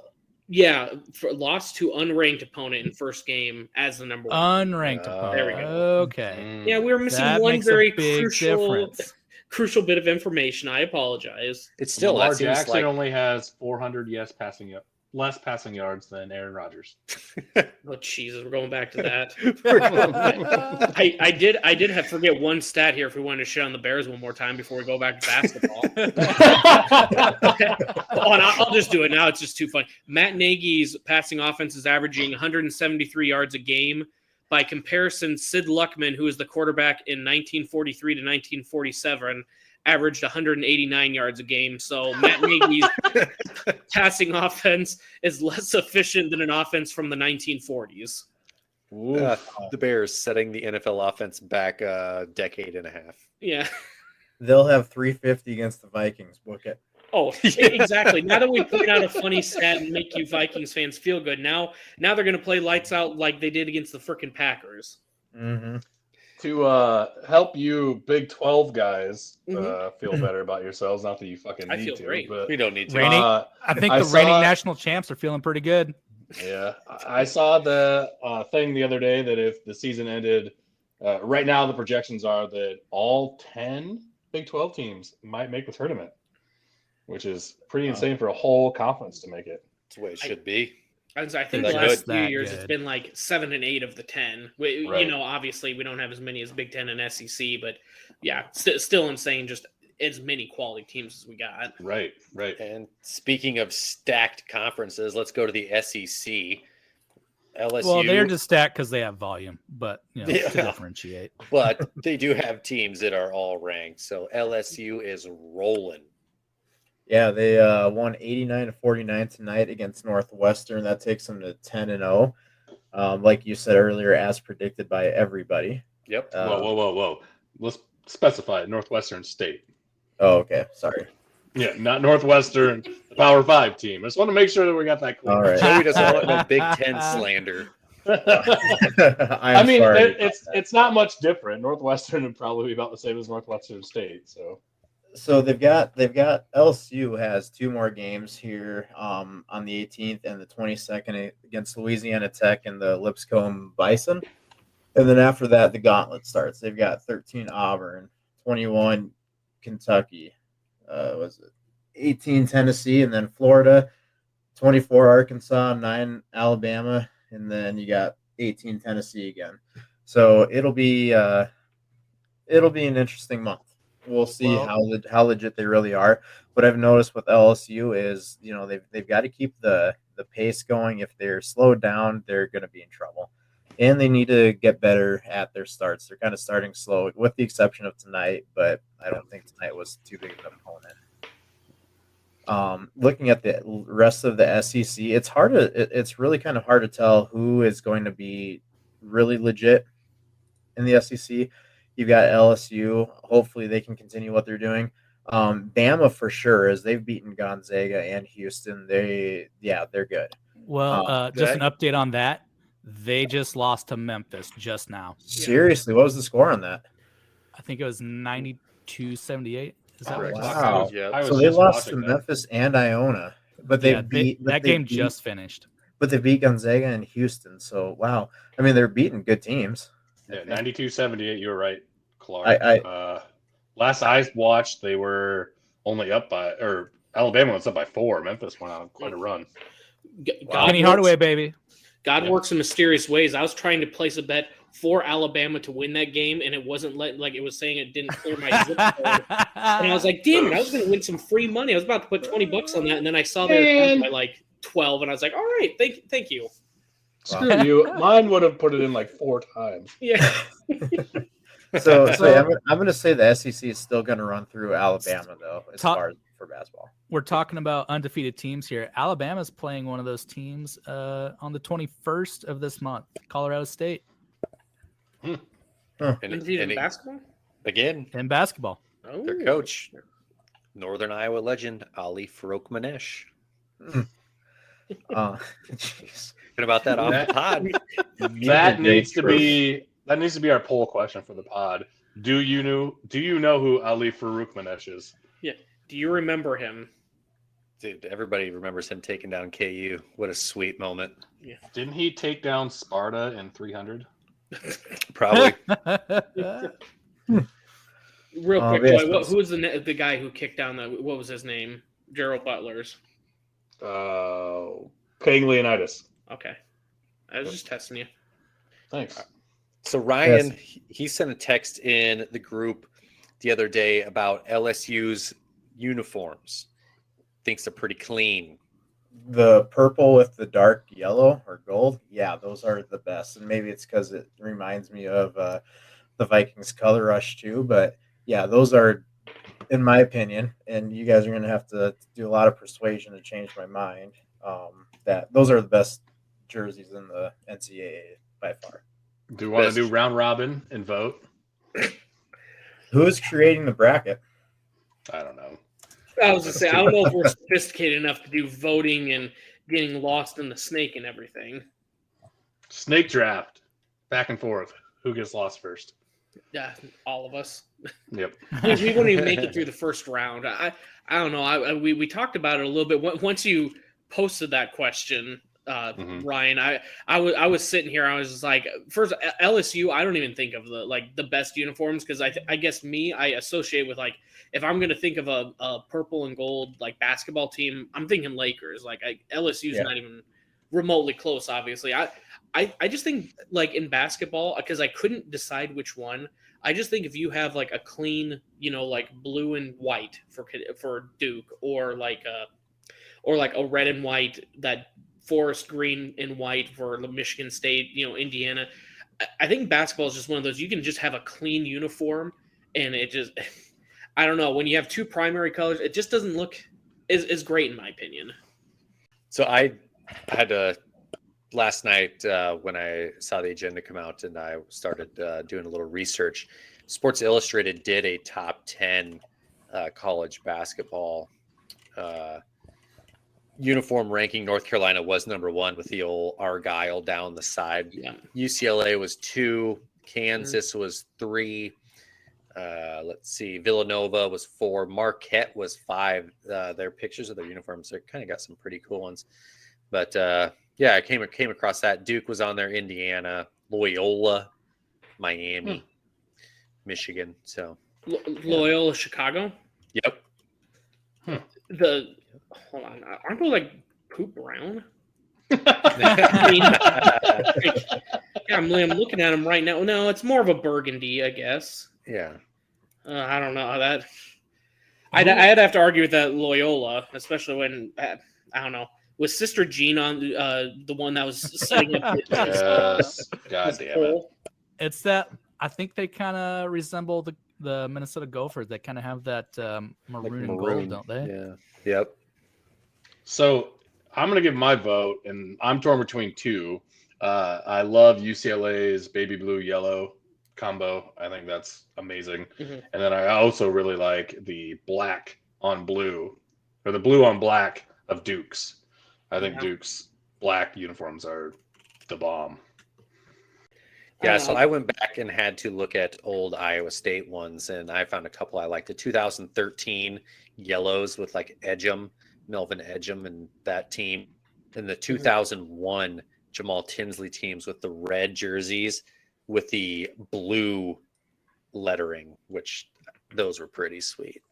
to unranked opponent in first game as the number 1. Unranked opponent. There we go. Okay. Yeah, we were missing That one makes very a big crucial. difference. crucial bit of information. I apologize. It's still Lamar that seems Jackson like only has 400 less passing yards than Aaron Rodgers. Oh Jesus, we're going back to that. We're going back. I did have forget one stat here if we wanted to shit on the Bears one more time before we go back to basketball. I'll just do it now. It's just too funny. Matt Nagy's passing offense is averaging 173 yards a game. By comparison, Sid Luckman, who was the quarterback in 1943 to 1947, averaged 189 yards a game. So Matt Nagy's passing offense is less efficient than an offense from the 1940s. The Bears setting the NFL offense back a decade and a half. Yeah. They'll have 350 against the Vikings. Book it. Oh, exactly. Now that we point out a funny stat and make you Vikings fans feel good, now they're going to play lights out like they did against the freaking Packers. Mm-hmm. To help you Big 12 guys feel better about yourselves, not that you fucking I need feel to, great. but We don't need to. I think the reigning national champs are feeling pretty good. yeah, I saw the thing the other day that if the season ended, right now the projections are that all 10 Big 12 teams might make the tournament, which is pretty insane for a whole conference to make it. That's the way it should be. I think Like the last good. few years That it's good. been like 7 and 8 of the 10. You Right. know, obviously we don't have as many as Big 10 and SEC, but yeah, still insane. Just as many quality teams as we got. Right. And speaking of stacked conferences, let's go to the SEC. LSU. Well, they're just stacked because they have volume, but to Yeah. differentiate. But they do have teams that are all ranked. So LSU is rolling. Yeah, they won 89-49 tonight against Northwestern. That takes them to 10-0. Like you said earlier, as predicted by everybody. Yep. Whoa. Let's specify it. Northwestern State. Oh, okay. Sorry. Yeah, not Northwestern, the Power 5 team. I just want to make sure that we got that clear. All right. Joey doesn't want no Big Ten slander. I mean, it's not much different. Northwestern would probably be about the same as Northwestern State. So they've got LSU has 2 more games here on the 18th and the 22nd against Louisiana Tech and the Lipscomb Bison. And then after that, the gauntlet starts. They've got 13 Auburn, 21 Kentucky, was it 18 Tennessee, and then Florida, 24 Arkansas, 9 Alabama, and then you got 18 Tennessee again. So it'll be an interesting month. We'll see how legit they really are. What I've noticed with LSU is, they've got to keep the pace going. If they're slowed down, they're going to be in trouble. And they need to get better at their starts. They're kind of starting slow, with the exception of tonight, but I don't think tonight was too big of an opponent. Looking at the rest of the SEC, it's really kind of hard to tell who is going to be really legit in the SEC. You've got LSU. Hopefully they can continue what they're doing. Bama for sure, as they've beaten Gonzaga and Houston. They're good. Well, just an update on that. They just lost to Memphis just now. Seriously, what was the score on that? I think it was 92-78. Is that Correct. right? Wow. Yeah. So they lost to Memphis and Iona, but That game just finished. But they beat Gonzaga and Houston. So wow, I mean they're beating good teams. Yeah, 92-78. You were right, Clark. Last I watched, they were only up by, or Alabama was up by 4. Memphis went on quite a run. Penny Hardaway, baby. God works in mysterious ways. I was trying to place a bet for Alabama to win that game, and it wasn't it was saying it didn't clear my zip code. And I was like, damn it, I was going to win some free money. I was about to put $20 on that, and then I saw their by 12, and I was like, all right, thank you. Screw you. Mine would have put it in 4 times. Yeah. So I'm going to say the SEC is still going to run through Alabama, though, as far as for basketball. We're talking about undefeated teams here. Alabama's playing one of those teams on the 21st of this month, Colorado State. Undefeated in basketball? Again. In basketball. Oh. Their coach, Northern Iowa legend, Ali Farouk-Manesh. Jeez. What about that off the pod? That needs to be our poll question for the pod. Do you know who Ali Farouk-Manesh is? Yeah. Do you remember him? Dude, everybody remembers him taking down KU. What a sweet moment. Yeah. Didn't he take down Sparta in 300? Probably. Real quick, yes, Joy, please. who was the guy who kicked down the? What was his name? Gerald Butler's. Paying Leonidas. Okay, I was just testing you. Thanks. So Ryan, he sent a text in the group the other day about LSU's uniforms. Thinks they're pretty clean. The purple with the dark yellow or gold, yeah, those are the best. And maybe it's because it reminds me of the Vikings color rush too. But yeah, those are, in my opinion, and you guys are going to have to do a lot of persuasion to change my mind, that those are the best jerseys in the NCAA by far. Do you want to do round robin and vote? Who is creating the bracket? I don't know. I was just saying, I don't know if we're sophisticated enough to do voting and getting lost in the snake and everything. Snake draft, back and forth. Who gets lost first? Yeah, all of us. Yep. We wouldn't even make it through the first round. I don't know. We talked about it a little bit once you posted that question, Ryan. I was sitting here. I was just like, first LSU. I don't even think of the best uniforms because I guess I associate with like if I'm going to think of a purple and gold like basketball team, I'm thinking Lakers. Like LSU's not even remotely close. Obviously, I just think like in basketball because I couldn't decide which one. I just think if you have like a clean, like blue and white for Duke or like a red and white, that forest green and white for Michigan State, Indiana. I think basketball is just one of those, you can just have a clean uniform and it just, I don't know, when you have two primary colors, it just doesn't look as great in my opinion. So I had to, last night when I saw the agenda come out and I started doing a little research, Sports Illustrated did a top 10 college basketball uniform ranking. North Carolina was number 1 with the old Argyle down the side. Yeah. UCLA was 2. Kansas was 3. Let's see. Villanova was 4. Marquette was 5. Their pictures of their uniforms, they kind of got some pretty cool ones. But yeah, I came across that. Duke was on there. Indiana, Loyola, Miami, Michigan. So Loyola, Chicago. Yep. Hold on, aren't those like poop brown? I'm looking at them right now. No, it's more of a burgundy, I guess. Yeah. I don't know that. I'd have to argue with that Loyola, especially when I don't know. Was Sister Jean on the one that was setting up? Yes. God damn it. It's that I think they kind of resemble the Minnesota Gophers. They kind of have that maroon and gold, don't they? Yeah. Yep. So I'm going to give my vote, and I'm torn between 2. I love UCLA's baby blue yellow combo. I think that's amazing. And then I also really like the black on blue, or the blue on black of Duke's. I think Duke's black uniforms are the bomb. Yeah, so I went back and had to look at old Iowa State ones, and I found a couple I liked. The 2013 yellows with like Melvin Edgem and that team. And the 2001 Jamal Tinsley teams with the red jerseys with the blue lettering, which those were pretty sweet.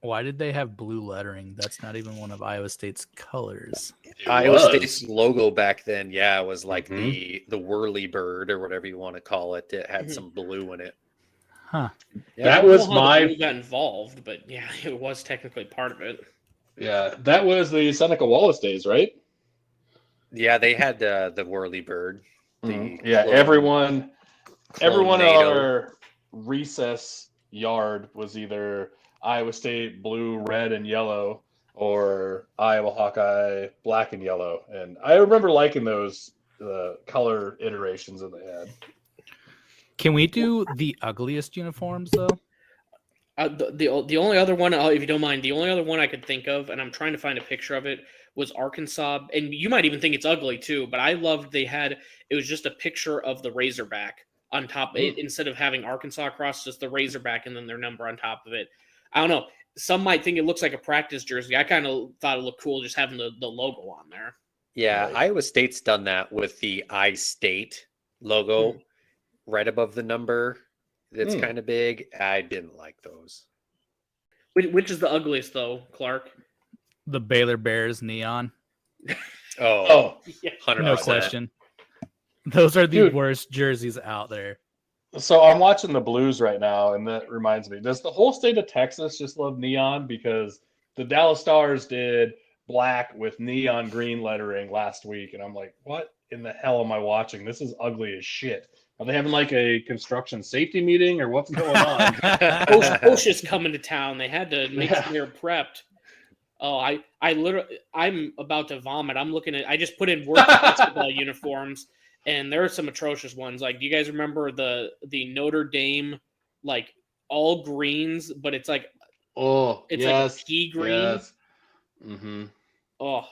Why did they have blue lettering? That's not even one of Iowa State's colors. Iowa State's logo back then, was like the whirly bird or whatever you want to call it. It had some blue in it. Huh. Yeah. That was my got involved, but yeah, it was technically part of it. Yeah, that was the Seneca Wallace days, right? Yeah, they had the whirly bird. Everyone in our recess yard was either Iowa State blue, red, and yellow, or Iowa Hawkeye black and yellow. And I remember liking those color iterations that they had. Can we do the ugliest uniforms though? The only other one, if you don't mind, the only other one I could think of, and I'm trying to find a picture of it, was Arkansas. And you might even think it's ugly too, but I loved it was just a picture of the Razorback on top. Instead of having Arkansas across, just the Razorback and then their number on top of it. I don't know. Some might think it looks like a practice jersey. I kind of thought it looked cool just having the logo on there. Yeah, right. Iowa State's done that with the I-State logo right above the number. It's kind of big. I didn't like those. Which is the ugliest though, Clark? The Baylor Bears neon. Oh, Yeah. 100%. No question. Those are the Dude. worst jerseys out there. So I'm watching the Blues right now, and that reminds me, does the whole state of Texas just love neon? Because the Dallas Stars did black with neon green lettering last week, and I'm like, what in the hell am I watching? This is ugly as shit. Are they having like a construction safety meeting, or what's going on? OSHA's coming to town. They had to make Yeah. sure they're prepped. Oh, I literally, I'm about to vomit. I'm looking at, I just put in work basketball uniforms, and there are some atrocious ones. Like, do you guys remember the Notre Dame, like all greens, but it's like, Oh, it's yes, like a pea green. yes. Mm-hmm. Oh,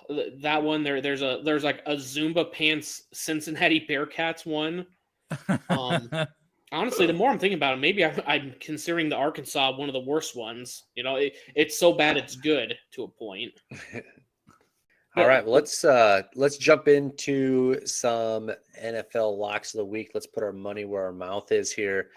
that one. There's like a Zumba Pants Cincinnati Bearcats one. Honestly, the more I'm thinking about it, maybe I'm considering the Arkansas one of the worst ones. You know, it's so bad it's good to a point. All right, well, let's jump into some NFL locks of the week. Let's put our money where our mouth is here.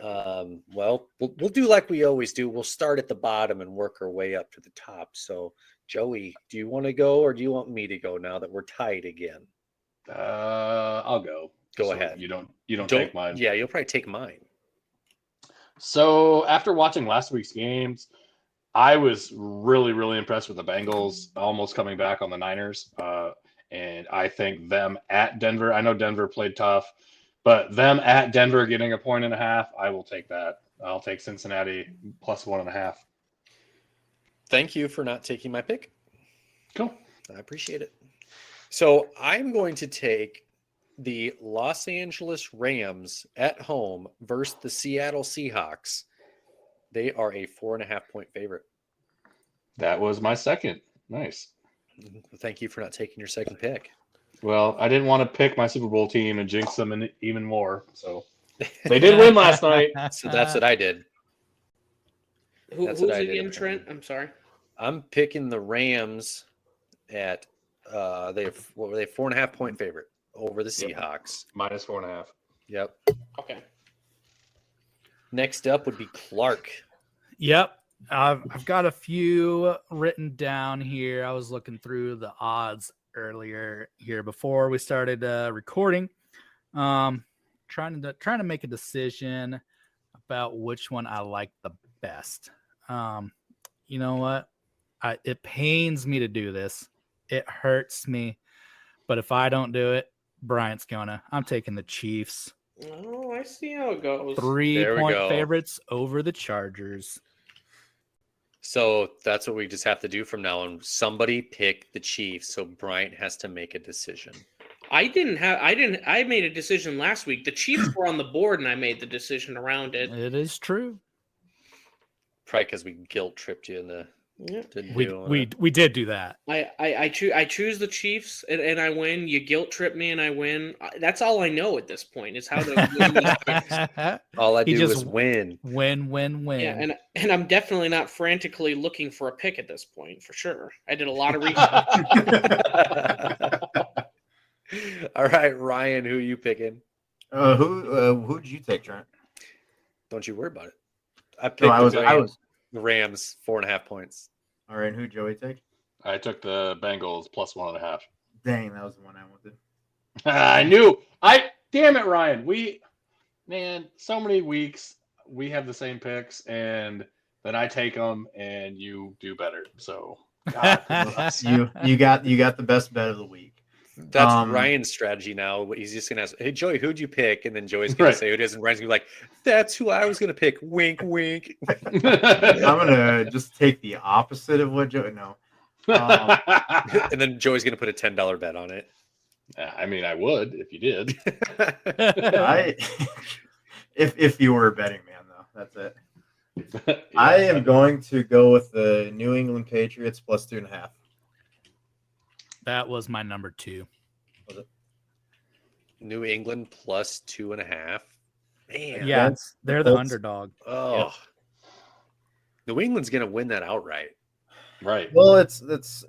Well, we'll do like we always do. We'll start at the bottom and work our way up to the top. So, Joey, do you want to go or do you want me to go now that we're tied again? I'll go. Go So ahead. You don't take mine. Yeah, you'll probably take mine. So after watching last week's games, I was really, really impressed with the Bengals almost coming back on the Niners. And I think them at Denver, I know Denver played tough, but them at Denver getting a 1.5, I will take that. I'll take Cincinnati plus 1.5. Thank you for not taking my pick. Cool. I appreciate it. So I'm going to take the Los Angeles Rams at home versus the Seattle Seahawks. They are a 4.5-point favorite. That was my second. Nice. Thank you for not taking your second pick. Well, I didn't want to pick my Super Bowl team and jinx them even more. So they did win last night. So that's what I did. Who's again, Trent? I'm sorry. I'm picking the Rams at they 4.5-point favorite over the Seahawks. Minus 4.5. Yep. Okay. Next up would be Clark. Yep. I've got a few written down here. I was looking through the odds earlier here before we started recording. Trying to make a decision about which one I like the best. You know what? It pains me to do this. It hurts me. But if I don't do it, Bryant's gonna. I'm taking the Chiefs. Oh, I see how it goes. 3-point favorites over the Chargers. So that's what we just have to do from now on. Somebody pick the Chiefs, so Bryant has to make a decision. I made a decision last week. The Chiefs were on the board and I made the decision around it. It is true. Probably because we guilt tripped you in the We did do that. I choose the Chiefs and I win. You guilt trip me and I win. That's all I know at this point is how to win these picks. All I do is win. Win. Yeah, and I'm definitely not frantically looking for a pick at this point for sure. I did a lot of research. All right, Ryan, who are you picking? Who did you take, Trent? Don't you worry about it. I picked the Rams 4.5 points. All right, who Joey take? I took the Bengals plus 1.5. Dang, that was the one I wanted. I knew. Damn it, Ryan. So many weeks we have the same picks, and then I take them, and you do better. So, God, you got the best bet of the week. That's Ryan's strategy now. He's just gonna ask, "Hey Joey, who'd you pick?" And then Joey's gonna say who it is, and Ryan's gonna be like, "That's who I was gonna pick." Wink, wink. I'm gonna just take the opposite of what Joey. No. And then Joey's gonna put a $10 bet on it. I mean, I would if you did. If you were a betting man, though, that's it. Yeah. I am going to go with the New England Patriots plus 2.5. That was my number 2. Was it? New England plus 2.5. Man, yeah, they're the underdog. Oh, yeah. New England's gonna win that outright. Right. Well, it's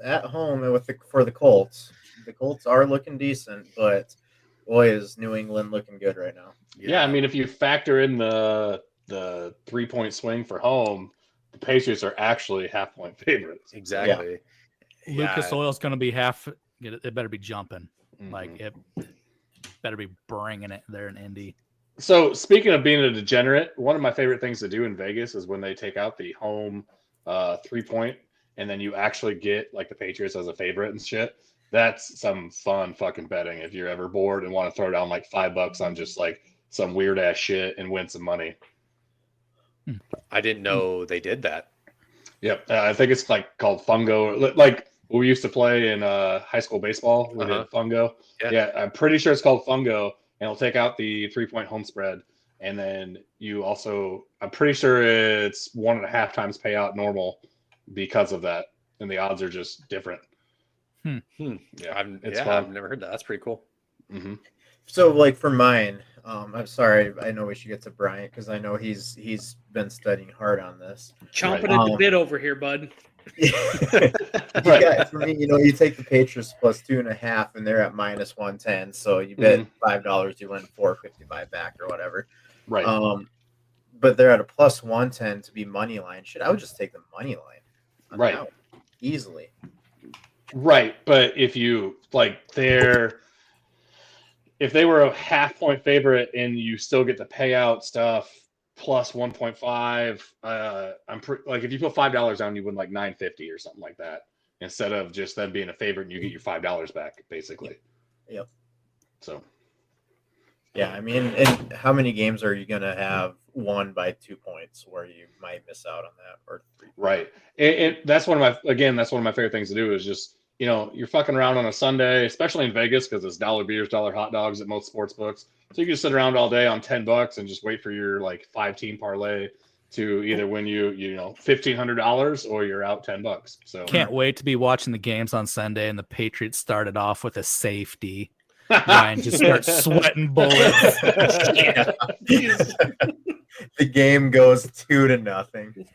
at home for the Colts. The Colts are looking decent, but boy, is New England looking good right now. Yeah, I mean, if you factor in the the 3-point swing for home, the Patriots are actually half-point favorites. Exactly. Lucas Yeah. Oil's going to be it better be jumping. Mhm. Like, it better be bringing it there in Indy. So speaking of being a degenerate, one of my favorite things to do in Vegas is when they take out the home 3-point and then you actually get like the Patriots as a favorite and shit. That's some fun fucking betting if you're ever bored and want to throw down like $5 on just like some weird ass shit and win some money. I didn't know they did that. Yep. I think it's like called Fungo. Like we used to play in high school baseball. We did Fungo. Yeah, I'm pretty sure it's called Fungo. And it'll take out the 3-point home spread. And then you also, I'm pretty sure it's 1.5 times payout normal because of that. And the odds are just different. Yeah, fun. I've never heard that. That's pretty cool. Mm-hmm. So, like for mine, I'm sorry. I know we should get to Bryant because I know he's been studying hard on this. Chomping at the bit over here, bud. For me, you take the Patriots plus 2.5, and they're at minus 110. So you bet $5, you win $4.55 back or whatever. Right. But they're at a plus 110 to be money line. Shit, I would just take the money line. Right. Easily. Right, but if you if they were a half-point favorite and you still get the payout stuff plus 1.5, like if you put $5 down, you win like $9.50 or something like that, instead of just them being a favorite and you get your $5 back, basically. Yep. So. Yeah, I mean, and how many games are you gonna have won by 2 points where you might miss out on that or 3 points? Right, and that's one of my favorite things to do is just you're fucking around on a Sunday, especially in Vegas because it's $1 beers, $1 hot dogs at most sports books. So you can sit around all day on $10 and just wait for your like 5-team parlay to either win you $1,500 or you're out $10. So can't wait to be watching the games on Sunday and the Patriots started off with a safety. Ryan just starts sweating bullets. The game goes 2-0.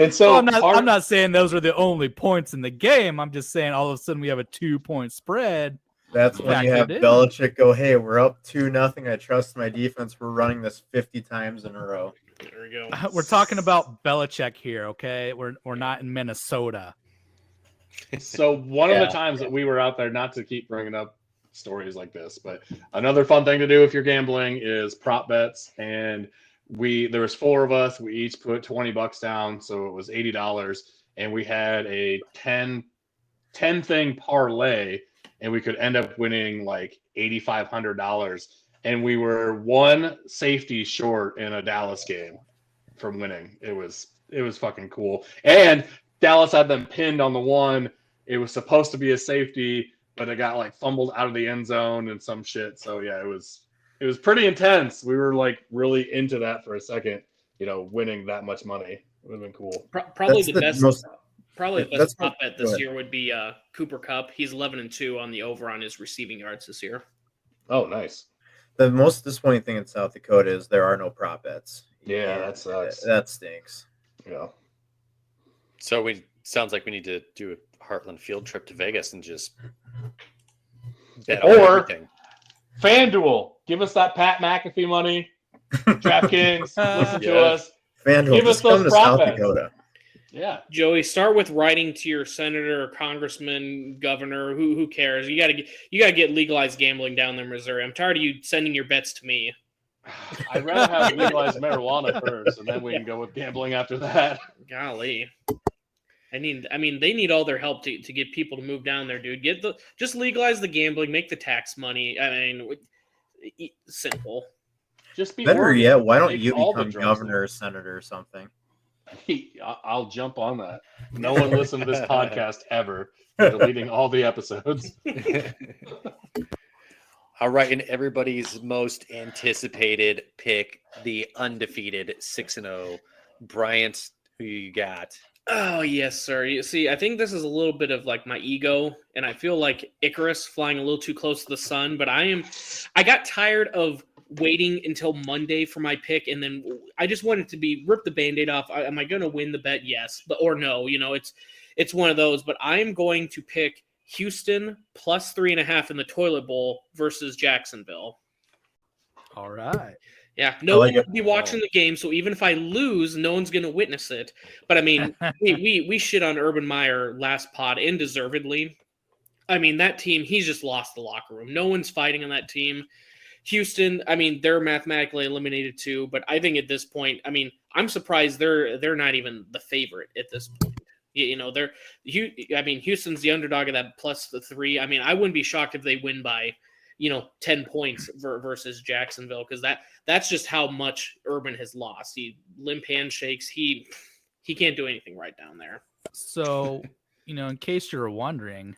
And so I'm not saying those are the only points in the game. I'm just saying all of a sudden we have a 2-point spread. That's when you have Belichick go, "Hey, we're up 2-0. I trust my defense. We're running this 50 times in a row." There we go. We're talking about Belichick here, okay? We're not in Minnesota. So one of the times that we were out there, not to keep bringing up stories like this, but another fun thing to do if you're gambling is prop bets. And there was 4 of us. We each put $20 down, so it was $80, and we had a 10 thing parlay, and we could end up winning like $8,500. And we were 1 safety short in a Dallas game from winning. It was fucking cool. And Dallas had them pinned on the one. It was supposed to be a safety, but it got like fumbled out of the end zone and some shit. So yeah, it was pretty intense. We were like really into that for a second, winning that much money. It would have been cool. Probably the best prop bet this year would be Cooper Kupp. He's 11-2 on the over on his receiving yards this year. Oh, nice. The most disappointing thing in South Dakota is there are no prop bets. Yeah, that sucks. That stinks. Yeah. So sounds like we need to do a Heartland field trip to Vegas and just bet on everything. FanDuel, give us that Pat McAfee money. DraftKings, listen to us. FanDuel, give us those South bets. Dakota. Yeah, Joey, start with writing to your senator, congressman, governor. Who cares? You gotta get legalized gambling down there in Missouri. I'm tired of you sending your bets to me. I'd rather have legalized marijuana first, and then we can go with gambling after that. Golly. They need all their help to get people to move down there, dude. Just legalize the gambling, make the tax money. Simple. Just be better yet. Why don't you all become governor or senator or something? I'll jump on that. No one listened to this podcast ever. We're deleting all the episodes. All right, and everybody's most anticipated pick, the undefeated 6-0. Bryant, who you got? Oh, yes, sir. You see, I think this is a little bit of like my ego, and I feel like Icarus flying a little too close to the sun, but I got tired of waiting until Monday for my pick, and then I just wanted to rip the Band-Aid off. Am I going to win the bet? Yes, or no. It's one of those, but I am going to pick Houston plus 3.5 in the toilet bowl versus Jacksonville. All right. Yeah, no like one it. will be watching the game, so even if I lose, no one's going to witness it. But I mean, we shit on Urban Meyer last pod, and deservedly. I mean, that team, he's just lost the locker room. No one's fighting on that team. Houston, I mean, they're mathematically eliminated too, but I think at this point, I mean, I'm surprised they're not even the favorite at this point. You know, Houston's the underdog of that plus the 3. I mean, I wouldn't be shocked if they win by, 10 points versus Jacksonville, because that's just how much Urban has lost. He limp handshakes. He can't do anything right down there. So, in case you're wondering,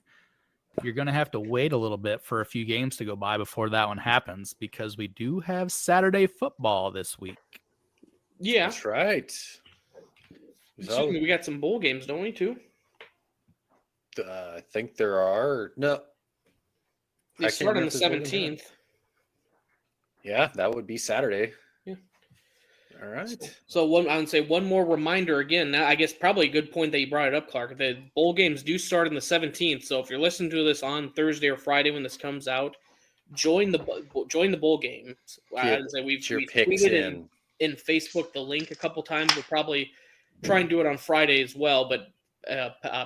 you're going to have to wait a little bit for a few games to go by before that one happens, because we do have Saturday football this week. Yeah. That's right. So, we got some bowl games, don't we, too? I think there are. No. They start on the 17th. Yeah, that would be Saturday. Yeah. All right. So I would say one more reminder again. Now, I guess probably a good point that you brought it up, Clark. The bowl games do start on the 17th. So if you're listening to this on Thursday or Friday when this comes out, join the bowl games. I would say we've tweeted in Facebook the link a couple times. We'll probably try and do it on Friday as well. But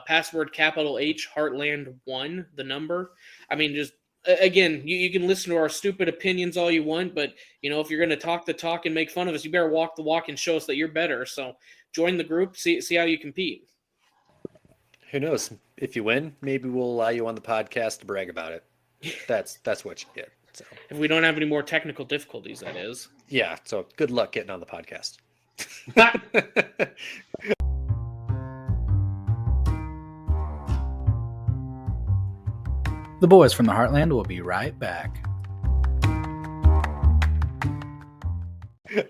password capital H Heartland 1, the number. I mean, just again, you can listen to our stupid opinions all you want, but if you're going to talk the talk and make fun of us, you better walk the walk and show us that you're better. So join the group, see how you compete. Who knows? If you win, maybe we'll allow you on the podcast to brag about it. That's what you get. So if we don't have any more technical difficulties, that is. Yeah. So good luck getting on the podcast. The boys from the Heartland will be right back.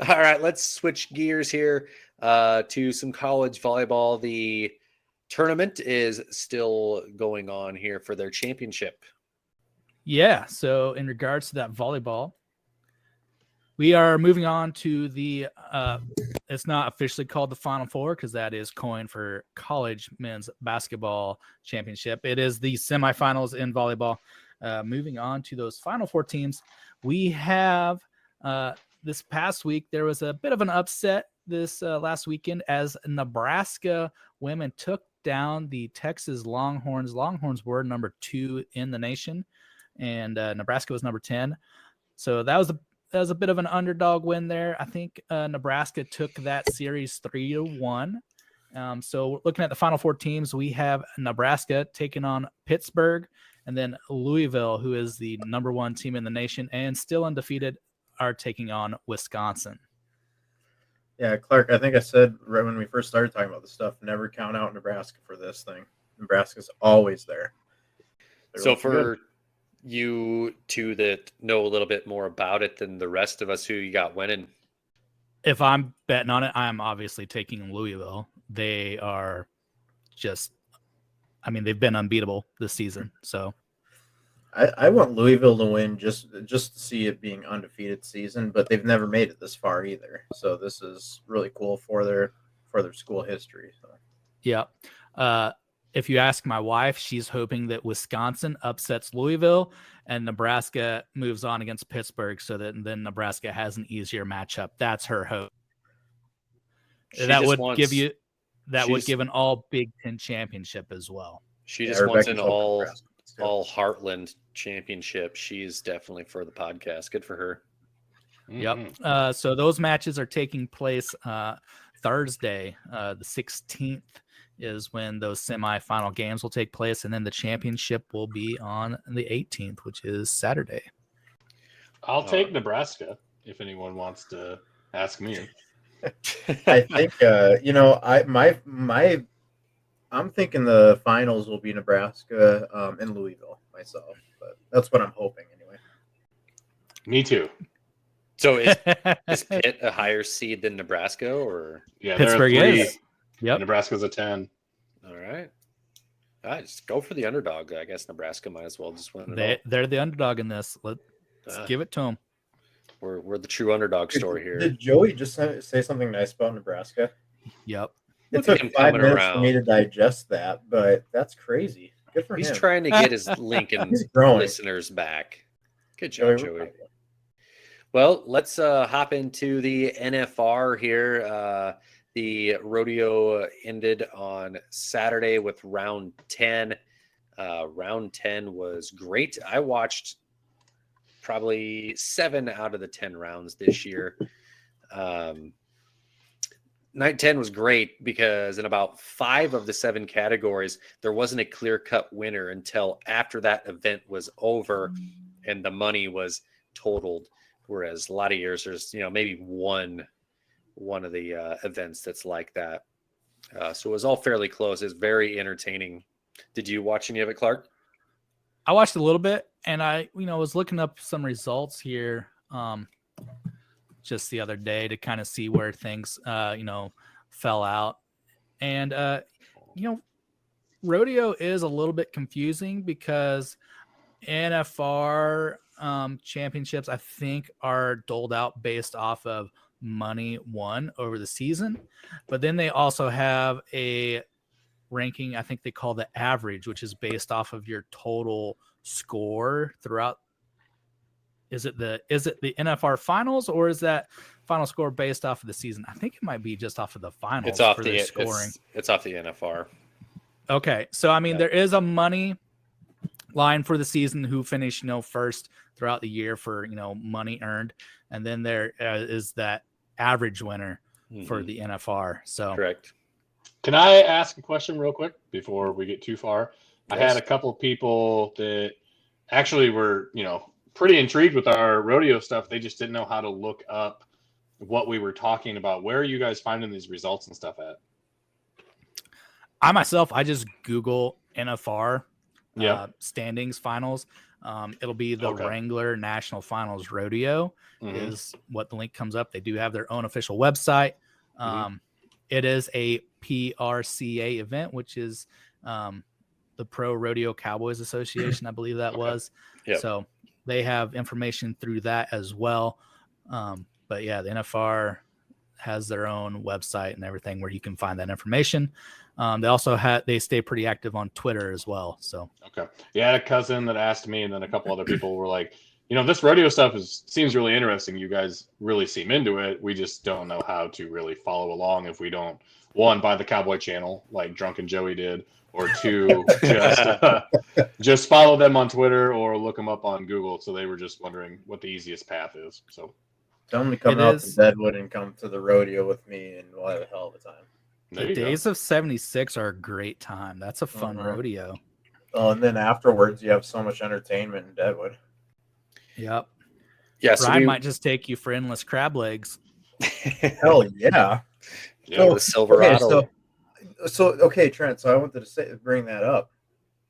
All right, let's switch gears here to some college volleyball. The tournament is still going on here for their championship. Yeah, so in regards to that volleyball, we are moving on to the it's not officially called the Final Four, because that is coined for college men's basketball championship. It is the semifinals in volleyball. Moving on to those Final Four teams, we have this past week, there was a bit of an upset this last weekend as Nebraska women took down the Texas Longhorns. Longhorns were number 2 in the nation, and Nebraska was number 10. So that was a bit of an underdog win there. I think Nebraska took that series 3-1. So looking at the Final Four teams, we have Nebraska taking on Pittsburgh, and then Louisville, who is the number 1 team in the nation and still undefeated, are taking on Wisconsin. Yeah, Clark, I think I said right when we first started talking about this stuff, never count out Nebraska for this thing. Nebraska's always there. So for you two that know a little bit more about it than the rest of us, who you got winning? If I'm betting on it, I'm obviously taking Louisville. They are just, they've been unbeatable this season. So I want Louisville to win just to see it being undefeated season, but they've never made it this far either. So this is really cool for their school history. So. Yeah. If you ask my wife, she's hoping that Wisconsin upsets Louisville and Nebraska moves on against Pittsburgh, so that then Nebraska has an easier matchup. That's her hope. That would give an all Big Ten championship as well. She just wants an all Heartland championship. She's definitely for the podcast. Good for her. Yep. So those matches are taking place Thursday, the 16th. Is when those semifinal games will take place, and then the championship will be on the 18th, which is Saturday. I'll take Nebraska if anyone wants to ask me. I think I'm thinking the finals will be Nebraska and Louisville myself, but that's what I'm hoping anyway. Me too. So is Pitt a higher seed than Nebraska, or Pittsburgh is? Yep. Nebraska's a 10. All right. Just go for the underdog. I guess Nebraska might as well just win it. They're the underdog in this. Let's give it to them. We're the true underdog story here. Did Joey just say something nice about Nebraska? Yep. It took 5 minutes for me to digest that, but that's crazy. Good for him. He's trying to get his Lincoln listeners back. Good job, Joey. Well, let's hop into the NFR here. The rodeo ended on Saturday with round 10. Round 10 was great. I watched probably 7 out of the 10 rounds this year. Night 10 was great because in about 5 of the 7 categories, there wasn't a clear-cut winner until after that event was over and the money was totaled. Whereas a lot of years, there's maybe one of the events that's like that. So it was all fairly close. It's very entertaining. Did you watch any of it, Clark? I watched a little bit, and I was looking up some results here just the other day to kind of see where things fell out. And rodeo is a little bit confusing because NFR championships, I think, are doled out based off of money won over the season. But then they also have a ranking, I think they call the average, which is based off of your total score throughout. Is it the NFR finals, or is that final score based off of the season? I think it might be just off of the finals. It's off for the scoring. It's off the NFR. Okay, so I mean, there is a money line for the season who finished first throughout the year for money earned, and then there is that average winner for the NFR. So correct. Can I ask a question real quick before we get too far? Yes. I had a couple people that actually were pretty intrigued with our rodeo stuff. They just didn't know how to look up what we were talking about. Where are you guys finding these results and stuff at? I just Google NFR standings finals. It'll be the Wrangler National Finals Rodeo is what the link comes up. They do have their own official website. It is a PRCA event, which is the Pro Rodeo Cowboys Association. I believe that was. So they have information through that as well. But yeah, the NFR has their own website and everything where you can find that information. They also they stay pretty active on Twitter as well. So yeah, I had a cousin that asked me, and then a couple other people were like, this rodeo stuff seems really interesting. You guys really seem into it. We just don't know how to really follow along if we don't, 1, buy the Cowboy Channel like Drunken Joey did, or 2, just follow them on Twitter or look them up on Google. So they were just wondering what the easiest path is. So tell them to come out to Deadwood and come to the rodeo with me, and we'll have a hell of a time. The Days of 76 are a great time. That's a fun rodeo. Oh, and then afterwards, you have so much entertainment in Deadwood. Yep. Yeah, Brian might just take you for endless crab legs. Hell yeah. The Silverado. Okay, Trent. So I wanted to bring that up.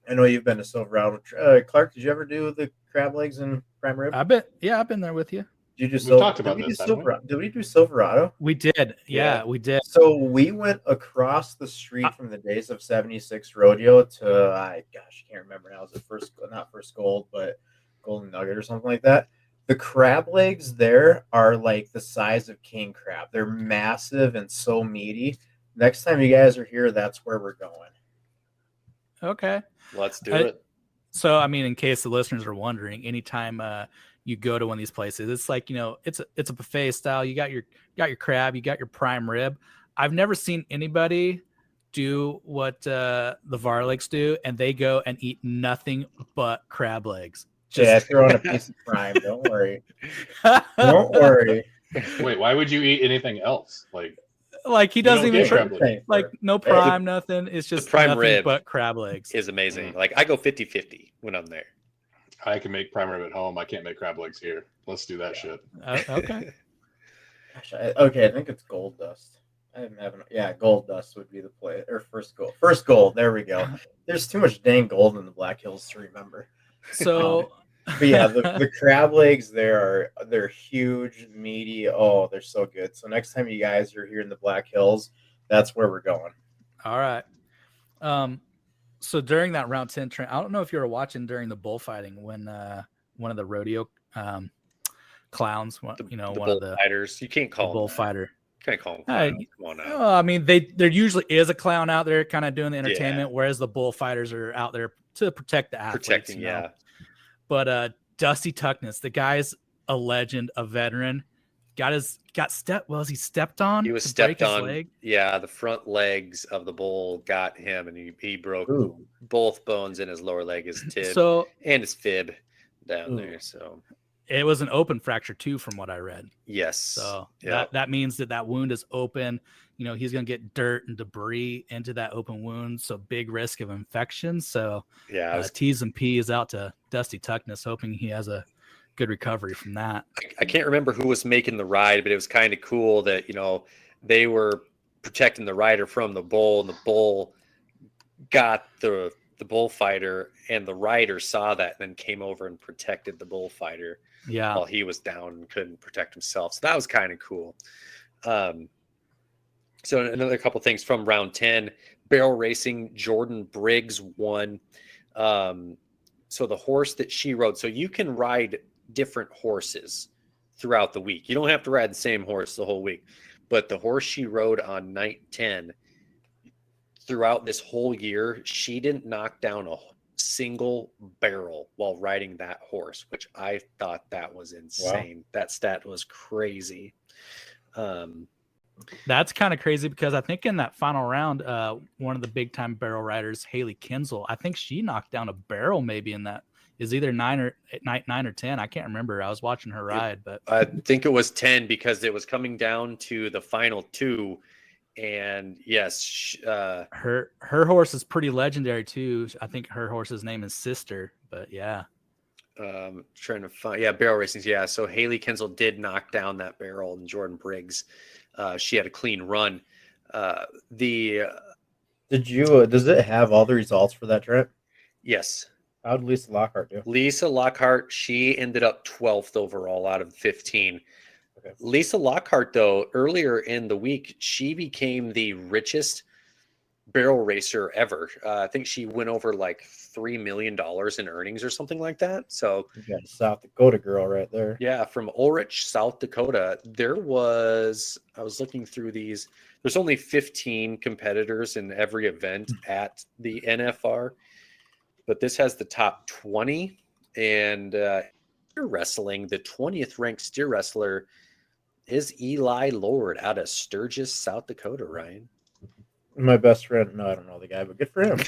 I know you've been to Silverado. Clark, did you ever do the crab legs and prime rib? I've been there with you. We talked about this. Did we do Silverado? We did. Yeah, we did. So we went across the street from the Days of 76 rodeo to, I can't remember now. Was it not First Gold, but Golden Nugget or something like that. The crab legs there are like the size of king crab. They're massive and so meaty. Next time you guys are here, that's where we're going. Okay. Let's do it. So, I mean, in case the listeners are wondering, anytime you go to one of these places, it's like, it's a buffet style. You got your crab, you got your prime rib. I've never seen anybody do what the Varlegs do, and they go and eat nothing but crab legs. Throw in a piece of prime. Don't worry. Don't worry. Wait, why would you eat anything else? Like he doesn't even try, no prime, nothing. It's just the prime nothing rib but crab legs. Is amazing. Like I go 50-50 when I'm there. I can make prime rib at home. I can't make crab legs here. Let's do that shit. Okay. Okay, I think it's Gold Dust. Gold Dust would be the play, or First Gold. First Gold. There we go. There's too much dang gold in the Black Hills to remember. So, but yeah, the crab legs they're huge, meaty. Oh, they're so good. So next time you guys are here in the Black Hills, that's where we're going. All right. So during that round 10, Trent, I don't know if you were watching during the bullfighting when one of the rodeo clowns, one of the fighters. You can't call bullfighter. Can't call them clowns. Come on now. I mean, there usually is a clown out there kind of doing the entertainment, whereas the bullfighters are out there to protect the athletes. Protecting, But Dusty Tuckness, the guy's a legend, a veteran. He stepped on? He was to stepped break his on. leg? Yeah, the front legs of the bull got him, and he broke Ooh. both bones in his lower leg, his tib So and his fib down Ooh. there. So it was an open fracture too, from what I read. yes, So Yep. that means that wound is open. He's going to get dirt and debris into that open wound. So big risk of infection. So yeah, I was T's and P's out to Dusty Tuckness, hoping he has a good recovery from that. I can't remember who was making the ride, but it was kind of cool that, they were protecting the rider from the bull, and the bull got the bullfighter, and the rider saw that and then came over and protected the bullfighter Yeah. while he was down and couldn't protect himself. So that was kind of cool. So another couple things from round 10, barrel racing, Jordan Briggs won. So the horse that she rode, so you can ride different horses throughout the week. You don't have to ride the same horse the whole week, but the horse she rode on night 10 throughout this whole year, she didn't knock down a single barrel while riding that horse, which I thought that was insane. Wow. That stat was crazy. That's kind of crazy because I think in that final round, one of the big time barrel riders, Haley Kinsel, I think she knocked down a barrel maybe in that. Is either 9 or 10. I can't remember. I was watching her ride, but I think it was 10 because it was coming down to the final two. And yes, her horse is pretty legendary too. I think her horse's name is Sister, but yeah. Trying to find, barrel racing. Yeah. So Haley Kinsel did knock down that barrel, and Jordan Briggs, she had a clean run. Does it have all the results for that trip? Yes. How did Lisa Lockhart do? Lisa Lockhart, she ended up 12th overall out of 15. Okay. Lisa Lockhart, though, earlier in the week, she became the richest barrel racer ever. I think she went over like $3 million in earnings or something like that. So you got a South Dakota girl right there. Yeah, from Ulrich, South Dakota. I was looking through these. There's only 15 competitors in every event at the NFR. But this has the top 20, and steer wrestling, the 20th ranked steer wrestler is Eli Lord out of Sturgis, South Dakota, Ryan. My best friend. No, I don't know the guy, but good for him.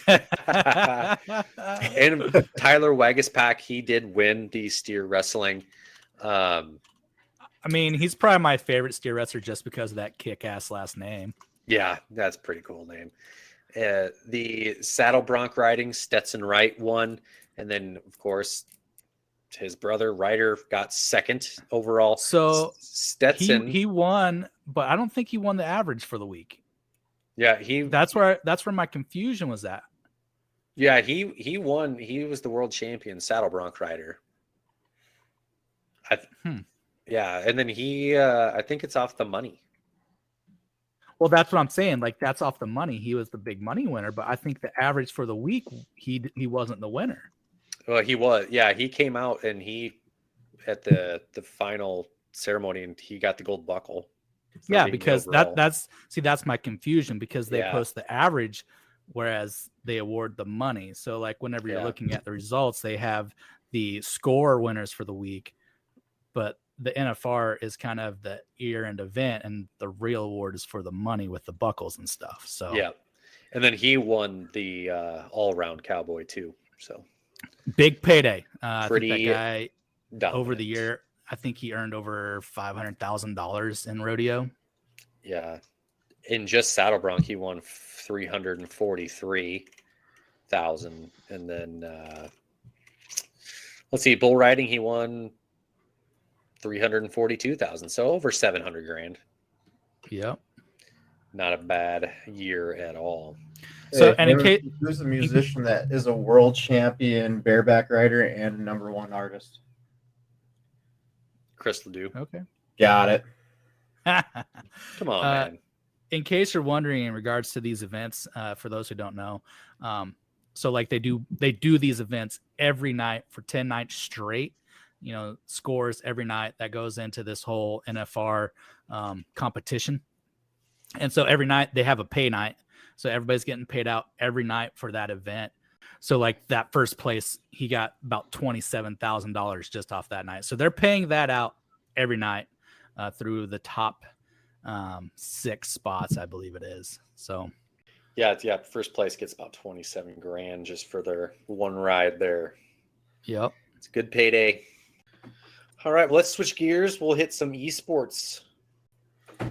And Tyler Wagaspack, he did win the steer wrestling. I mean, he's probably my favorite steer wrestler just because of that kick-ass last name. Yeah, that's a pretty cool name. The saddle bronc riding, Stetson Wright won, and then of course his brother Ryder got second overall. So Stetson he won, but I don't think he won the average for the week. Yeah, that's where my confusion was at. Yeah, he won. He was the world champion saddle bronc rider. Yeah, and then I think it's off the money. Well, that's what I'm saying. Like, that's off the money. He was the big money winner, but I think the average for the week, he wasn't the winner. Well, he was. Yeah, he came out and he at the final ceremony and he got the gold buckle. Yeah, because that's my confusion because they post the average, whereas they award the money. So like whenever you're looking at the results, they have the score winners for the week, but the NFR is kind of the year-end event, and the real award is for the money with the buckles and stuff. So yeah, and then he won the all-around cowboy too. So big payday. Pretty I think that guy dominant. Over the year, I think he earned over $500,000 in rodeo. Yeah, in just saddle bronc, he won $343,000, and then let's see, bull riding, he won $342,000, so over $700,000. Yep, not a bad year at all. So, and in case who's a musician that is a world champion bareback rider and #1 artist? Chris Ledoux. Okay, got it. Come on, man. In case you're wondering, in regards to these events, for those who don't know, so like they do these events every night for 10 nights straight. You know, scores every night that goes into this whole NFR competition. And so every night they have a pay night. So everybody's getting paid out every night for that event. So like that first place, he got about $27,000 just off that night. So they're paying that out every night through the top 6 spots, I believe it is. So yeah. First place gets about 27 grand just for their one ride there. yep. It's a good payday. All right, well, let's switch gears. We'll hit some esports.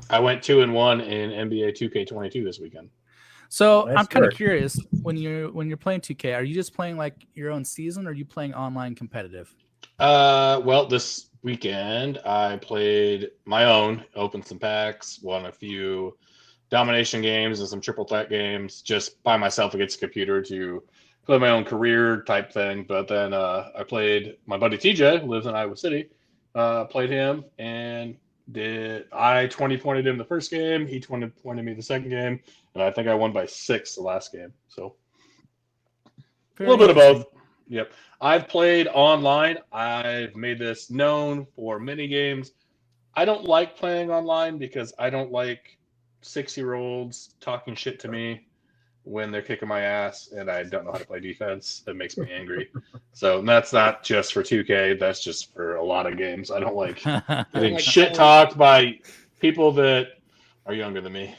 I went 2-1 in NBA 2K22 this weekend. So Nice I'm kind of work. curious, when you're playing 2K, are you just playing like your own season, or are you playing online competitive? Well, this weekend I played my own, opened some packs, won a few domination games and some triple threat games just by myself against a computer to play my own career type thing. But then I played my buddy TJ, who lives in Iowa City, played him and I 20 pointed him the first game, he 20 pointed me the second game, and I think I won by 6 the last game. So a little bit of both. Yep. I've played online. I've made this known for many games. I don't like playing online because I don't like 6-year-olds talking shit to me when they're kicking my ass and I don't know how to play defense. That makes me angry. So that's not just for 2K. That's just for a lot of games. I don't like getting shit talked by people that are younger than me.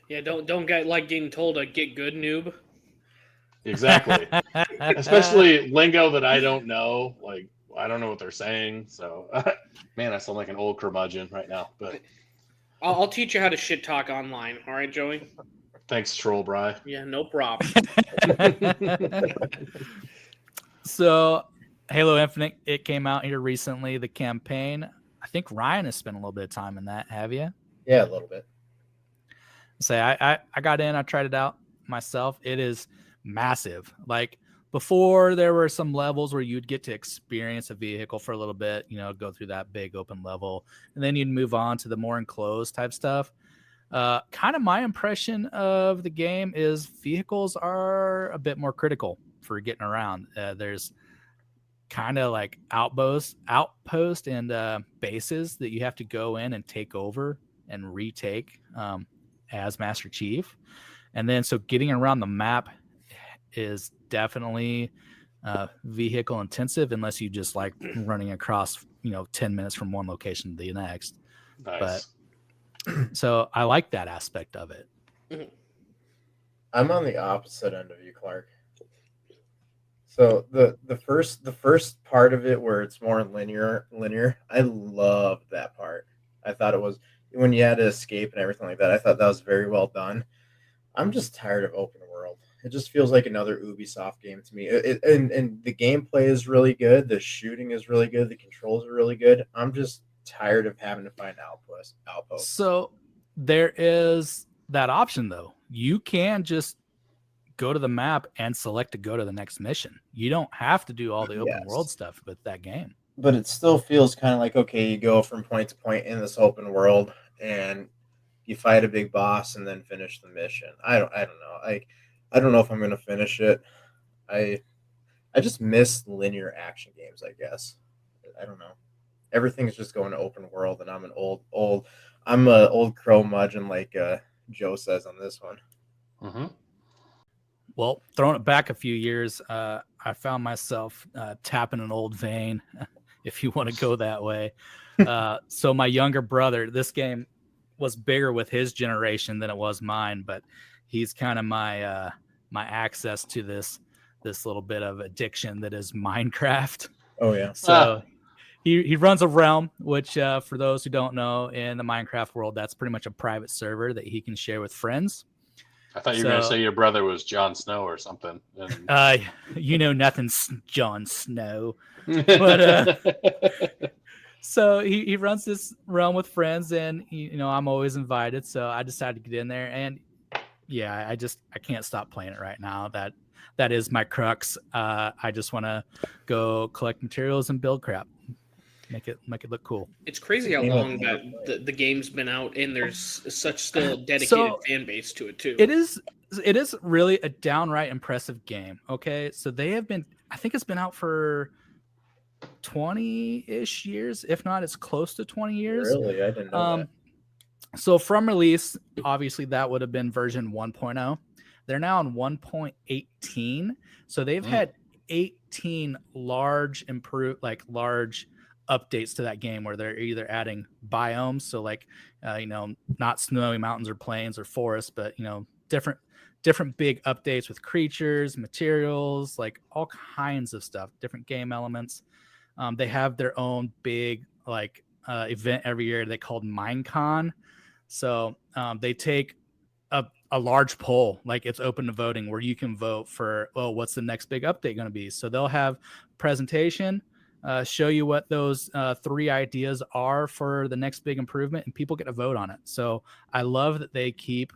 Yeah, don't get like getting told to get good, noob. Exactly. Especially lingo that I don't know. Like, I don't know what they're saying. So, man, I sound like an old curmudgeon right now. But I'll teach you how to shit talk online. All right, Joey? thanks, Troll Bry. Yeah, no problem. So Halo Infinite, it came out here recently, the campaign. I think Ryan has spent a little bit of time in that. Have you? Yeah, a little bit. Say I got in, I tried it out myself. It is massive. Like, before, there were some levels where you'd get to experience a vehicle for a little bit, go through that big open level, and then you'd move on to the more enclosed type stuff. Kind of my impression of the game is vehicles are a bit more critical for getting around. There's kind of like outpost and bases that you have to go in and take over and retake as Master Chief. And then so getting around the map is definitely vehicle intensive, unless you just like running across 10 minutes from one location to the next. Nice. But so I like that aspect of it. I'm on the opposite end of you, Clark. So the first part of it where it's more linear, I love that part. I thought it was, when you had to escape and everything like that, I thought that was very well done. I'm just tired of open world. It just feels like another Ubisoft game to me. And the gameplay is really good. The shooting is really good. The controls are really good. I'm just tired of having to find outposts. So there is that option, though. You can just go to the map and select to go to the next mission. You don't have to do all the open world stuff with that game. But it still feels kind of like, okay, you go from point to point in this open world and you fight a big boss and then finish the mission. I don't know. I don't know if I'm going to finish it. I just miss linear action games, I guess. I don't know. Everything's just going to open world, and I'm an old curmudgeon, like Joe says on this one. Mm-hmm. Well, throwing it back a few years, I found myself tapping an old vein, if you want to go that way. So my younger brother, this game was bigger with his generation than it was mine, but he's kind of my access to this little bit of addiction that is Minecraft. Oh yeah. So he runs a realm, which for those who don't know, in the Minecraft world, that's pretty much a private server that he can share with friends. I thought you were going to say your brother was Jon Snow or something. Nothing's Jon Snow. But so he runs this realm with friends, and I'm always invited. So I decided to get in there, and yeah, I can't stop playing it right now. That is my crux. I just want to go collect materials and build crap. Make it look cool. It's crazy how long that the game's been out, and there's such still dedicated fan base to it too. It is really a downright impressive game. Okay, so I think it's been out for 20-ish years, if not, it's close to 20 years. Really, I didn't know that. So from release, obviously that would have been version 1.0. They're now on 1.18. So they've had 18 large updates to that game where they're either adding biomes, so like not snowy mountains or plains or forests, but different big updates with creatures, materials, like all kinds of stuff, different game elements. They have their own big event every year they called Minecon. So they take a large poll, like it's open to voting, where you can vote for, what's the next big update going to be? So they'll have presentation, show you what those 3 ideas are for the next big improvement, and people get to vote on it. So I love that they keep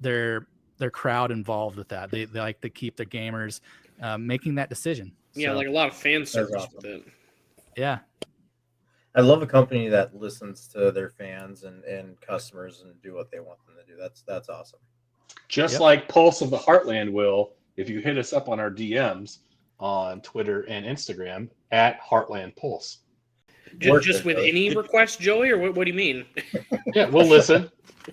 their crowd involved with that. They like to keep the gamers making that decision. Yeah, So, like a lot of fan service awesome. with it. Yeah. I love a company that listens to their fans and customers and do what they want them to do. That's awesome. Just like Pulse of the Heartland will, if you hit us up on our DMs on Twitter and Instagram at Heartland Pulse. Just with any request, Joey, or what do you mean? Yeah, we'll listen.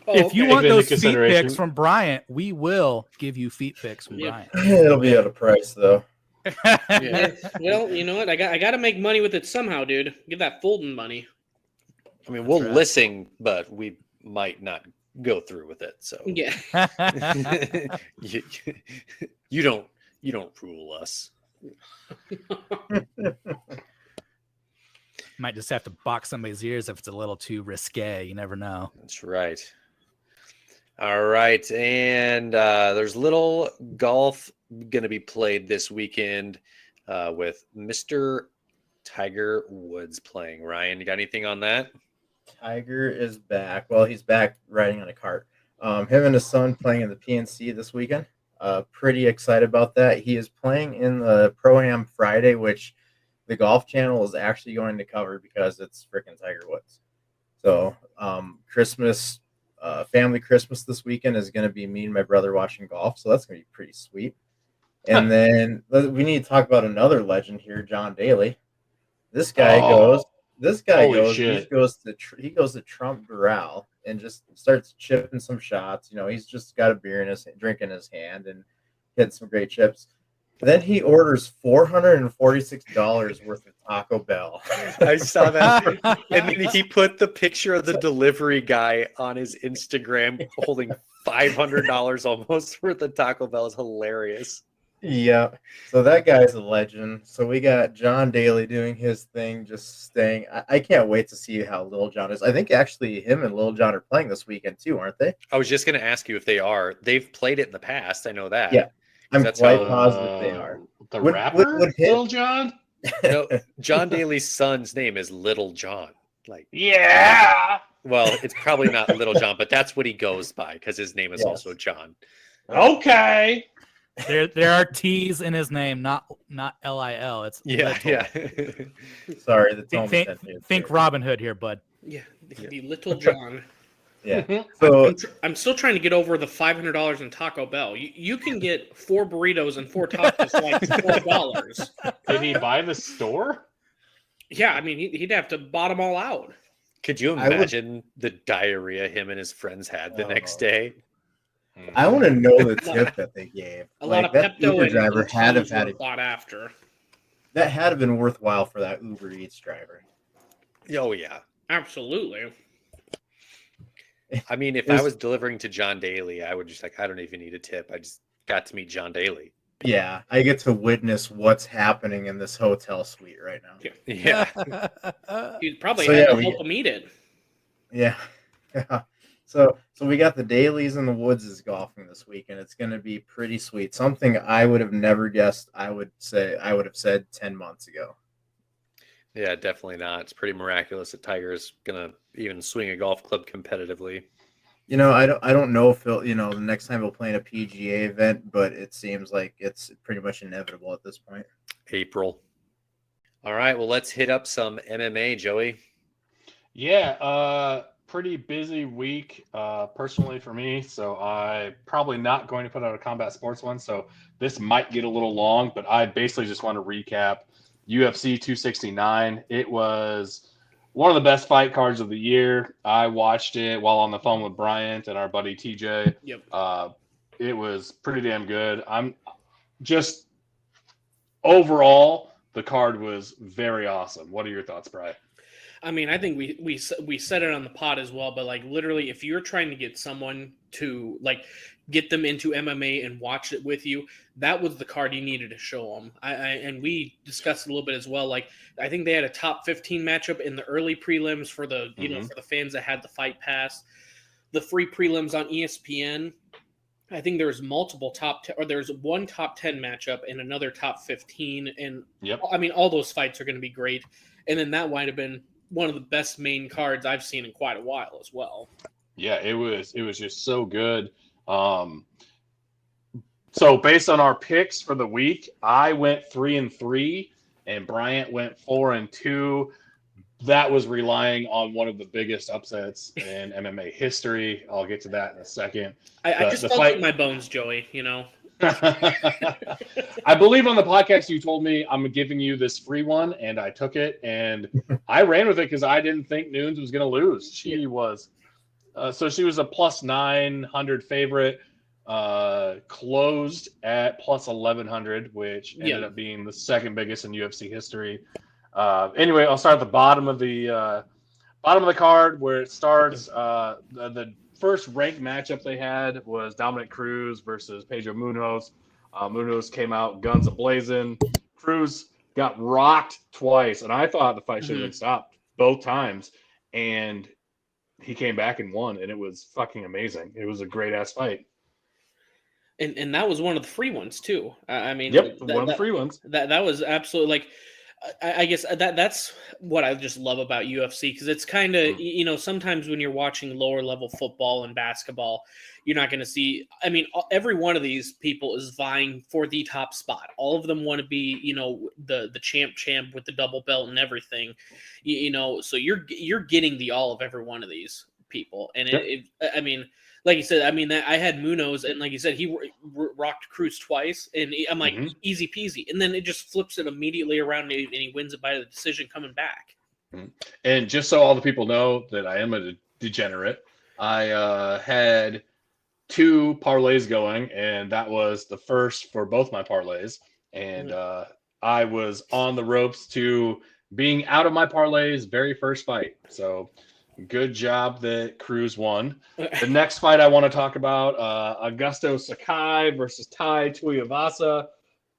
If you want Take those into feet consideration. pics from Bryant, we will give you feet pics from Bryant. It'll be at a price though. Yeah. Well, you know what? I got to make money with it somehow, dude. Get that folding money. I mean, we'll listen, but we might not go through with it. So Yeah. you don't rule us. Might just have to box somebody's ears if it's a little too risque. You never know. That's right. All right. And there's little golf going to be played this weekend with Mr. Tiger Woods playing. Ryan, you got anything on that? Tiger is back. Well, he's back riding on a cart. Him and his son playing in the PNC this weekend. Pretty excited about that. He is playing in the Pro-Am Friday, which the Golf Channel is actually going to cover because it's freaking Tiger Woods. So Christmas, family Christmas this weekend is going to be me and my brother watching golf. So that's going to be pretty sweet. And then we need to talk about another legend here, John Daly. This guy goes to Trump Doral and just starts chipping some shots. He's just got a beer in his drink in his hand and hitting some great chips. Then he orders $446 worth of Taco Bell. I saw that. And then he put the picture of the delivery guy on his Instagram holding $500 almost worth of Taco Bell. Is hilarious. Yeah. So that guy's a legend. So we got John Daly doing his thing, just staying. I can't wait to see how Little John is. I think actually him and Little John are playing this weekend too, aren't they? I was just going to ask you if they are. They've played it in the past. I know that. Yeah. I'm That's quite positive they are. The rapper, Little John? No, John Daly's son's name is Little John. Yeah. Well, it's probably not Little John, but that's what he goes by because his name is also John. Okay. There are T's in his name, not LIL. It's Little. Sorry, the tone think Robin Hood here, bud. Yeah, it could be Little John. Yeah. So I'm still trying to get over the $500 in Taco Bell. You can get 4 burritos and 4 tacos for like $12. Did he buy the store? Yeah, I mean he'd have to bottom all out. Could you imagine the diarrhea him and his friends had the next day? I want to know the tip that they gave. A lot of that Pepto Uber and driver had to have had it. Thought after. That had to have been worthwhile for that Uber Eats driver. Oh yeah, absolutely. I mean, if I was delivering to John Daly, I would just I don't even need a tip. I just got to meet John Daly. Yeah, I get to witness what's happening in this hotel suite right now. Yeah. You'd probably have to help him eat it. Yeah. So we got the Dailies and the Woods is golfing this week, and it's going to be pretty sweet. Something I would have never guessed. I would have said 10 months ago. Yeah, definitely not. It's pretty miraculous that Tiger's gonna even swing a golf club competitively. I don't know if he'll, the next time he'll play in a PGA event, but it seems like it's pretty much inevitable at this point. April. All right, well, let's hit up some MMA, Joey. Yeah, pretty busy week personally for me, so I'm probably not going to put out a combat sports one, so this might get a little long, but I basically just want to recap UFC 269. It was one of the best fight cards of the year. I watched it while on the phone with Bryant and our buddy TJ. Yep. It was pretty damn good. I'm just overall the card was very awesome. What are your thoughts, Bri? I mean, I think we said it on the pod as well, but like literally, if you're trying to get someone to like get them into MMA and watch it with you, that was the card you needed to show them. And we discussed a little bit as well. Like I think they had a top 15 matchup in the early prelims for the for the fans that had the Fight Pass, the free prelims on ESPN. I think there's multiple top 10, or there's one top 10 matchup and another top 15, and I mean all those fights are going to be great. And then that might have been one of the best main cards I've seen in quite a while as well. Yeah, it was just so good. So based on our picks for the week, I went 3-3 and Bryant went 4-2. That was relying on one of the biggest upsets in MMA history. I'll get to that in a second. I just felt in my bones, Joey, I believe on the podcast you told me I'm giving you this free one, and I took it, and I ran with it because I didn't think Nunes was going to lose. She was. So she was a plus 900 favorite, closed at plus 1100, which ended up being the second biggest in UFC history. Anyway, I'll start at the bottom of the card where it starts. The first ranked matchup they had was Dominic Cruz versus Pedro Munoz. Munoz came out guns a-blazing. Cruz got rocked twice, and I thought the fight should have been stopped both times. And he came back and won, and it was fucking amazing. It was a great-ass fight. And that was one of the free ones, too. I mean, one of the free ones. That was absolutely, like, I guess that's what I just love about UFC, because it's kind of, sometimes when you're watching lower level football and basketball, you're not going to see, I mean, every one of these people is vying for the top spot. All of them want to be, the champ with the double belt and everything, so you're getting the all of every one of these people. And I mean, like you said, I mean, I had Munoz, and like you said, he rocked Cruz twice, and I'm like, easy peasy. And then it just flips it immediately around, and he wins it by the decision coming back. And just so all the people know that I am a degenerate, I had 2 parlays going, and that was the first for both my parlays. And I was on the ropes to being out of my parlays very first fight. So good job that Cruz won. The next fight I want to talk about, Augusto Sakai versus Tai Tuivasa.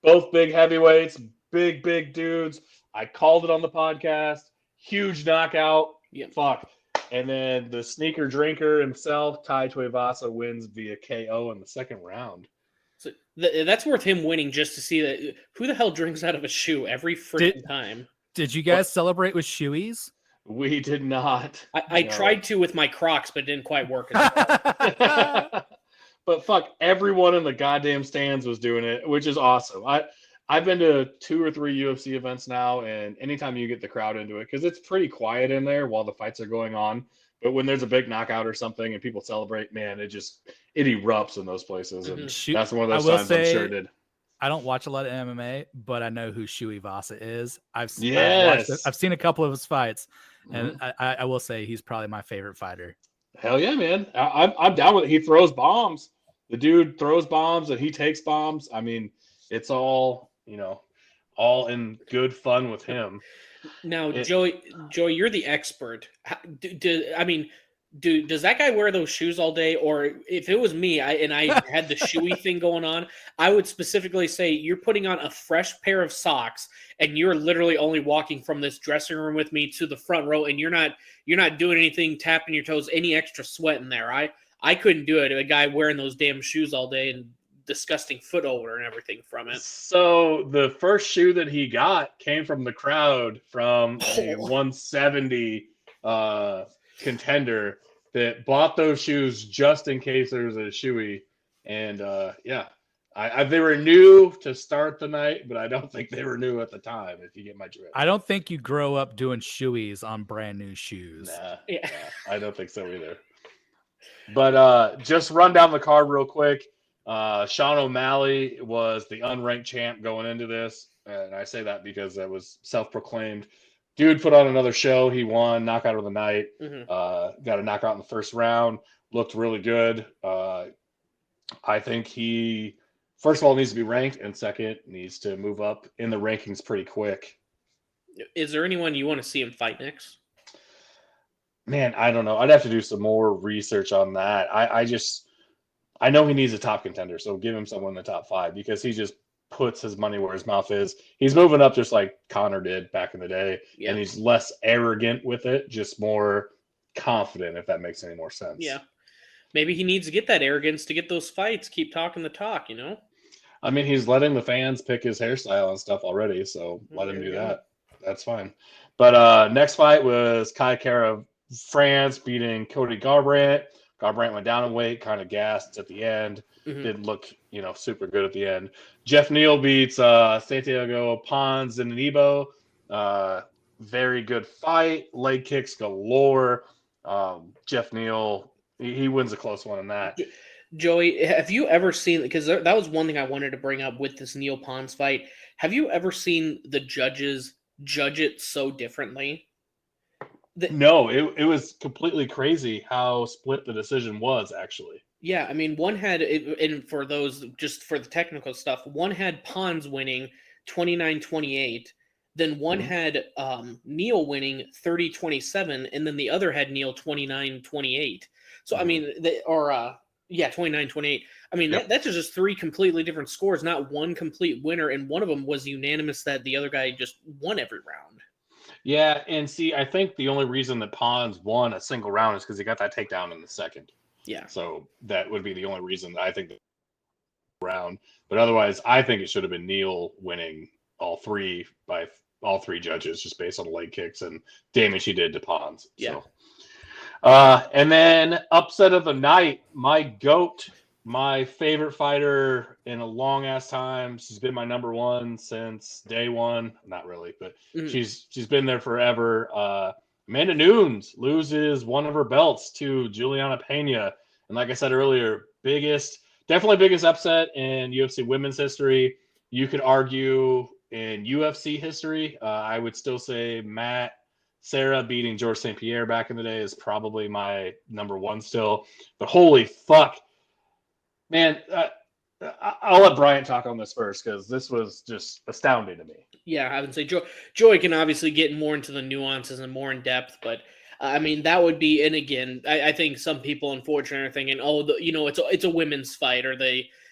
Both big heavyweights, big dudes. I called it on the podcast. Huge knockout. Yeah. Fuck. And then the sneaker drinker himself, Tai Tuivasa, wins via KO in the second round. So that's worth him winning, just to see that. Who the hell drinks out of a shoe every freaking time? Did you guys celebrate with shoeies? We did not. I tried to with my Crocs, but it didn't quite work as well. But fuck, everyone in the goddamn stands was doing it, which is awesome. I've been to 2 or 3 UFC events now, and anytime you get the crowd into it, because it's pretty quiet in there while the fights are going on. But when there's a big knockout or something and people celebrate, man, it erupts in those places. And that's one of those times I'm sure it did. I don't watch a lot of MMA, but I know who Tuivasa is. I've seen a couple of his fights, and I will say he's probably my favorite fighter. Hell yeah, man. I'm down with it. He throws bombs. The dude throws bombs and he takes bombs. I mean, it's all, all in good fun with him. Now, Joey, you're the expert. Does that guy wear those shoes all day? Or if it was me, I had the shoey thing going on, I would specifically say you're putting on a fresh pair of socks and you're literally only walking from this dressing room with me to the front row, and you're not doing anything, tapping your toes, any extra sweat in there. I couldn't do it. A guy wearing those damn shoes all day and disgusting foot odor and everything from it. So the first shoe that he got came from the crowd from a 170 contender that bought those shoes just in case there was a shoey. And they were new to start the night, but I don't think they were new at the time, if you get my drift. I don't think you grow up doing shoeys on brand new shoes. Nah, I don't think so either. But just run down the card real quick. Sean O'Malley was the unranked champ going into this. And I say that because that was self-proclaimed. Dude put on another show. He won knockout of the night. Got a knockout in the first round. Looked really good. I think he first of all, needs to be ranked, and second, needs to move up in the rankings pretty quick. Is there anyone you want to see him fight next? Man, I don't know. I'd have to do some more research on that. I know he needs a top contender, so give him someone in the top 5 because he just puts his money where his mouth is. He's moving up just like Connor did back in the day, and he's less arrogant with it, just more confident, if that makes any more sense. Yeah. Maybe he needs to get that arrogance to get those fights, keep talking the talk, you know? I mean, he's letting the fans pick his hairstyle and stuff already, so let him do that. That's fine. But next fight was Kai Kara France beating Cody Garbrandt. Garbrandt went down in weight, kind of gassed at the end. Didn't look, super good at the end. Jeff Neal beats Santiago Pons and Nebo. Very good fight. Leg kicks galore. Jeff Neal, he wins a close one in that. Joey, have you ever seen, because that was one thing I wanted to bring up with this Neal Pons fight. Have you ever seen the judges judge it so differently? No, it was completely crazy how split the decision was, actually. Yeah, I mean, one had, and for those, just for the technical stuff, one had Pons winning 29-28, then one had Neal winning 30-27, and then the other had Neal 29-28. So, I mean, 29-28. I mean, that's just 3 completely different scores, not one complete winner, and one of them was unanimous that the other guy just won every round. Yeah, and see, I think the only reason that Pons won a single round is because he got that takedown in the second. Yeah. So that would be the only reason that I think that round. But otherwise, I think it should have been Neal winning all 3 by all 3 judges just based on the leg kicks and damage he did to Pons. Yeah. So. And then upset of the night, my GOAT, my favorite fighter in a long ass time. She's been my number 1 since day one. Not really, but she's been there forever. Amanda Nunes loses one of her belts to Juliana Pena. And like I said earlier, definitely biggest upset in UFC women's history. You could argue in UFC history. I would still say Sarah beating George St. Pierre back in the day is probably my number 1 still. But holy fuck. Man, I'll let Bryant talk on this first because this was just astounding to me. Yeah, I would say Joey can obviously get more into the nuances and more in depth, but I mean that would be. And again, I think some people unfortunately are thinking, it's a women's fight, or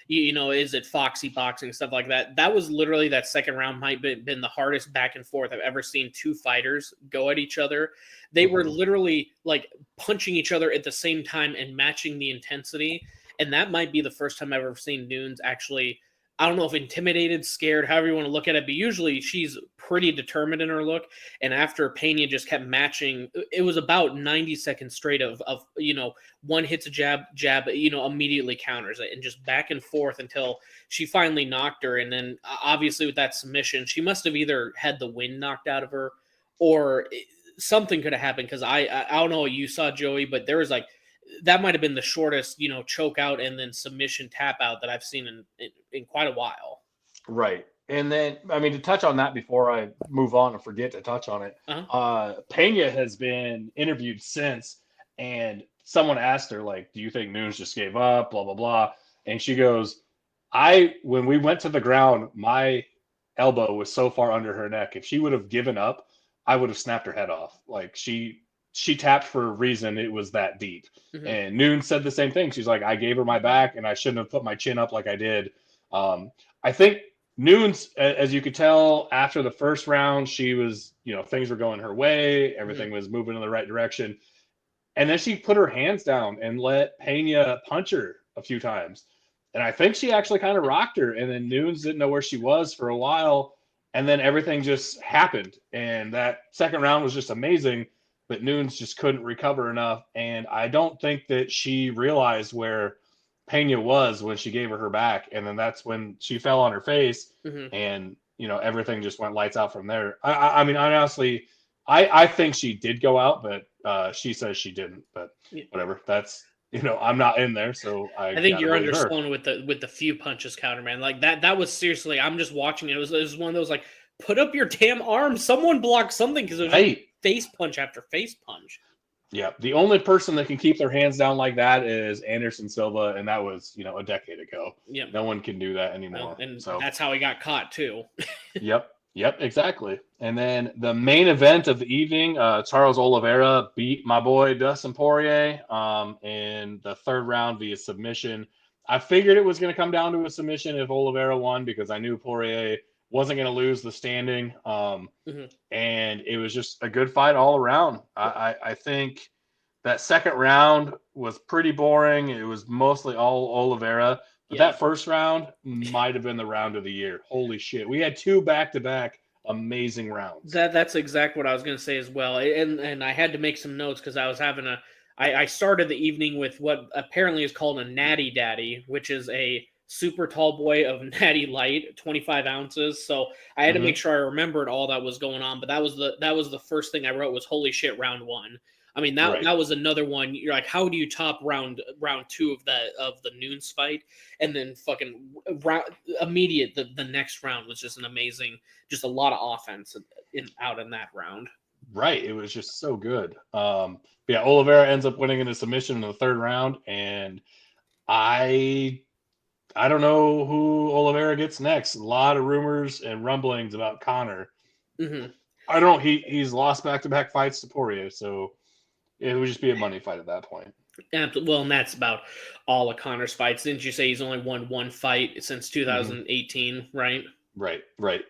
is it Foxy boxing, stuff like that. That was literally, that second round might have been the hardest back and forth I've ever seen 2 fighters go at each other. They were literally like punching each other at the same time and matching the intensity. And that might be the first time I've ever seen Nunes actually, I don't know if intimidated, scared, however you want to look at it, but usually she's pretty determined in her look. And after Pena just kept matching, it was about 90 seconds straight of one hits a jab, immediately counters it, and just back and forth until she finally knocked her. And then obviously with that submission, she must have either had the wind knocked out of her or something could have happened, because I don't know what you saw, Joey, but there was that might have been the shortest, choke out and then submission tap out that I've seen in quite a while. Right. And then, I mean, to touch on that before I move on and forget to touch on it, Pena has been interviewed since, and someone asked her, like, do you think Nunes just gave up, blah, blah, blah. And she goes, when we went to the ground, my elbow was so far under her neck. If she would have given up, I would have snapped her head off. Like, she tapped for a reason. It was that deep. And Nunes said the same thing. She's like, I gave her my back and I shouldn't have put my chin up like I did. I think Nunes, as you could tell after the first round, she was, things were going her way. Everything was moving in the right direction. And then she put her hands down and let Pena punch her a few times. And I think she actually kind of rocked her. And then Nunes didn't know where she was for a while. And then everything just happened. And that second round was just amazing. But Nunes just couldn't recover enough. And I don't think that she realized where Pena was when she gave her back. And then that's when she fell on her face. And, everything just went lights out from there. I mean, honestly, I think she did go out, but she says she didn't. But whatever. That's, I'm not in there. So I think you're underselling with the few punches counter, man. Like that was seriously, I'm just watching it. It was one of those, like, put up your damn arm. Someone block something, because it was face punch after face punch. Yeah, the only person that can keep their hands down like that is Anderson Silva, and that was, a decade ago. Yep. No one can do that anymore. And so that's how he got caught too. Yep, exactly. And then the main event of the evening, Charles Oliveira beat my boy Dustin Poirier in the third round via submission. I figured it was going to come down to a submission if Oliveira won because I knew Poirier wasn't going to lose the standing. And it was just a good fight all around. I think that second round was pretty boring. It was mostly all Oliveira. But that first round might have been the round of the year. Holy shit. We had 2 back-to-back amazing rounds. That's exactly what I was going to say as well. And I had to make some notes because I was having I started the evening with what apparently is called a natty daddy, which is a super tall boy of natty light, 25 ounces. So I had to make sure I remembered all that was going on. But that was the first thing I wrote was holy shit, round 1. I mean, that was another one. You're like, how do you top round 2 of the Nunes fight, and then fucking immediate the next round was just an amazing, just a lot of offense out in that round. Right, it was just so good. Yeah, Oliveira ends up winning in a submission in the third round, and I don't know who Oliveira gets next. A lot of rumors and rumblings about Conor. I don't. He's lost back-to-back fights to Poirier, so. It would just be a money fight at that point. Well, and that's about all of Conor's fights. Didn't you say he's only won 1 fight since 2018, right? Right.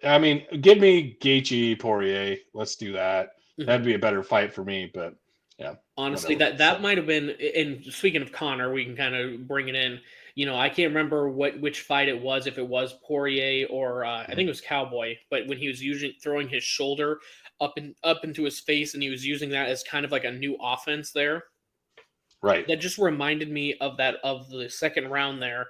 I mean, give me Gaethje, Poirier. Let's do that. That'd be a better fight for me, but yeah. Honestly, that might have been, and speaking of Conor, we can kind of bring it in. I can't remember which fight it was, if it was Poirier or I think it was Cowboy, but when he was throwing his shoulder up into his face, and he was using that as kind of like a new offense there. Right. That just reminded me of the second round there,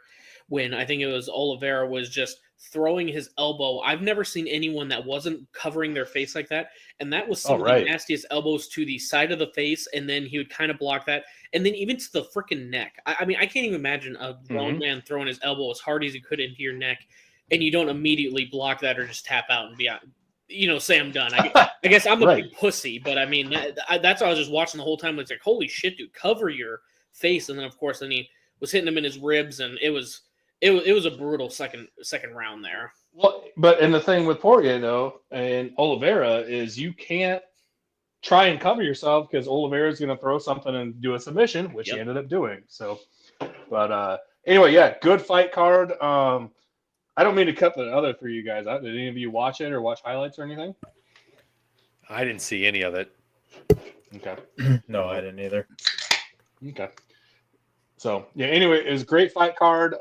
when I think it was Oliveira was just throwing his elbow. I've never seen anyone that wasn't covering their face like that, and that was some of the nastiest elbows to the side of the face, and then he would kind of block that, and then even to the freaking neck. I mean, I can't even imagine a grown man throwing his elbow as hard as he could into your neck, and you don't immediately block that or just tap out and be out. Say I'm done. I guess I'm a big pussy, but I mean, that's what I was just watching the whole time. It's like, holy shit, dude, cover your face. And then, of course, then he was hitting him in his ribs, and it was a brutal second round there. Well, and the thing with Poirier, though, and Oliveira is you can't try and cover yourself because Oliveira is going to throw something and do a submission, which he ended up doing. So, but anyway, yeah, good fight card. I don't mean to cut the other for you guys. Did any of you watch it or watch highlights or anything? I didn't see any of it. Okay. No, I didn't either. Okay. So, yeah, anyway, it was a great fight card.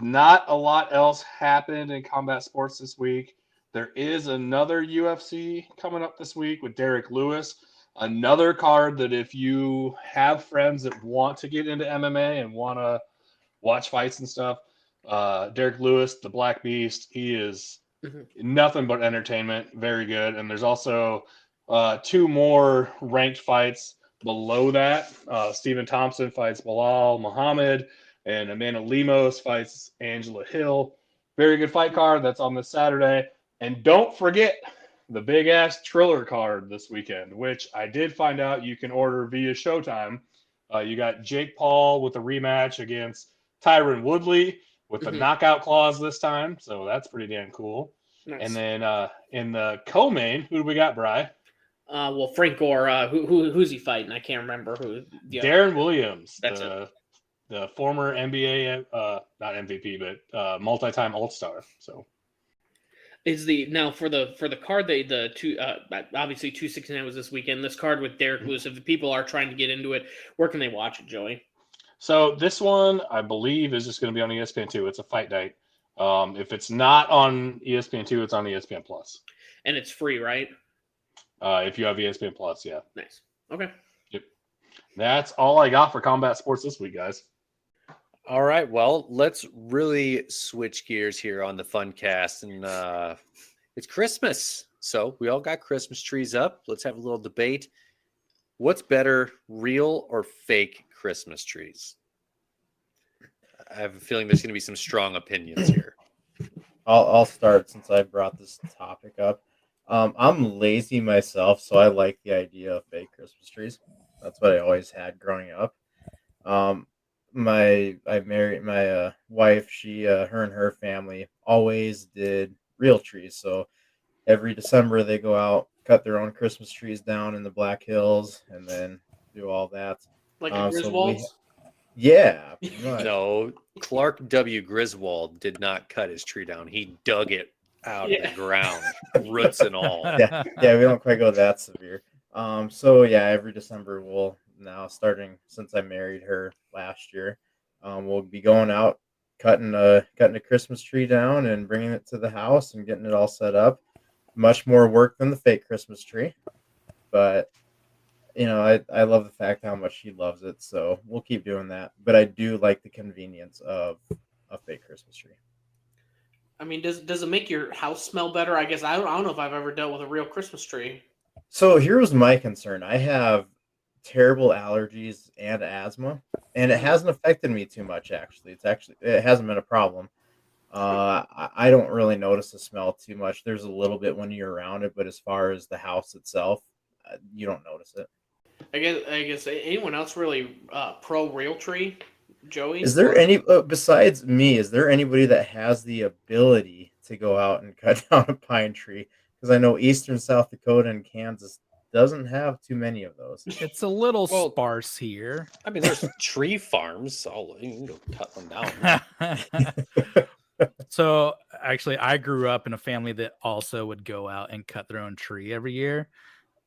Not a lot else happened in combat sports this week. There is another UFC coming up this week with Derek Lewis. Another card that if you have friends that want to get into MMA and want to watch fights and stuff, Derek Lewis, the Black Beast, he is nothing but entertainment. Very good. And there's also 2 more ranked fights below that. Stephen Thompson fights Bilal Muhammad, and Amanda Lemos fights Angela Hill. Very good fight card. That's on this Saturday. And don't forget the big-ass Triller card this weekend, which I did find out you can order via Showtime. You got Jake Paul with a rematch against Tyron Woodley with the knockout clause this time. So that's pretty damn cool. Nice. And then in the co-main, who do we got, Bri? Well, Frank Gore. Who's he fighting? I can't remember who. Darren Williams. That's it. The former NBA, not MVP, but multi-time All-Star. So is now for the card obviously 269 was this weekend. This card with Derek Lewis. If the people are trying to get into it, where can they watch it, Joey? So this one, I believe, is just going to be on ESPN2. It's a fight night. If it's not on ESPN2, it's on ESPN Plus. And it's free, right? If you have ESPN Plus, yeah. Nice. Okay. Yep. That's all I got for combat sports this week, guys. All right. Well, let's really switch gears here on the fun cast. And it's Christmas. So we all got Christmas trees up. Let's have a little debate. What's better, real or fake Christmas trees? I have a feeling there's going to be some strong opinions here. I'll start since I brought this topic up. I'm lazy myself, so I like the idea of fake Christmas trees. That's what I always had growing up. Um, I married my wife. She, her and her family always did real trees. So every December they go out, cut their own Christmas trees down in the Black Hills, and then do all that. Like a So Griswold's? yeah, pretty much. No, Clark W. Griswold did not cut his tree down. He dug it out of Yeah. the ground, roots and all. Yeah, we don't quite go that severe. So yeah, every December we'll now, starting since I married her last year, we'll be going out, cutting a Christmas tree down and bringing it to the house and getting it all set up. Much more work than the fake Christmas tree, but I love the fact how much she loves it, so we'll keep doing that. But I do like the convenience of a fake Christmas tree. I mean, does it make your house smell better? I guess I don't know if I've ever dealt with a real Christmas tree. So here's my concern. I have terrible allergies and asthma, and it hasn't affected me too much, actually. It hasn't been a problem. I don't really notice the smell too much. There's a little bit when you're around it, but as far as the house itself, you don't notice it. I guess anyone else really pro real tree? Joey? Is there any besides me? Is there anybody that has the ability to go out and cut down a pine tree? Because I know Eastern South Dakota and Kansas doesn't have too many of those. It's a little sparse here. I mean, there's tree farms, so you can go cut one down. So actually, I grew up in a family that also would go out and cut their own tree every year.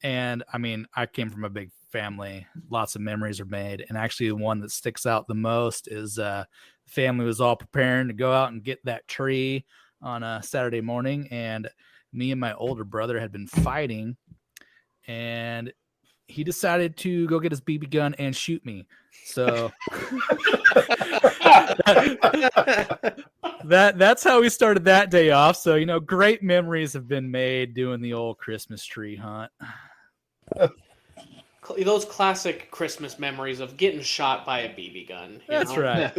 And I mean, I came from a big family. Lots of memories are made. And actually, the one that sticks out the most is the family was all preparing to go out and get that tree on a Saturday morning. And me and my older brother had been fighting. And he decided to go get his BB gun and shoot me. So that's how we started that day off. So, great memories have been made doing the old Christmas tree hunt. Those classic Christmas memories of getting shot by a BB gun. That's right.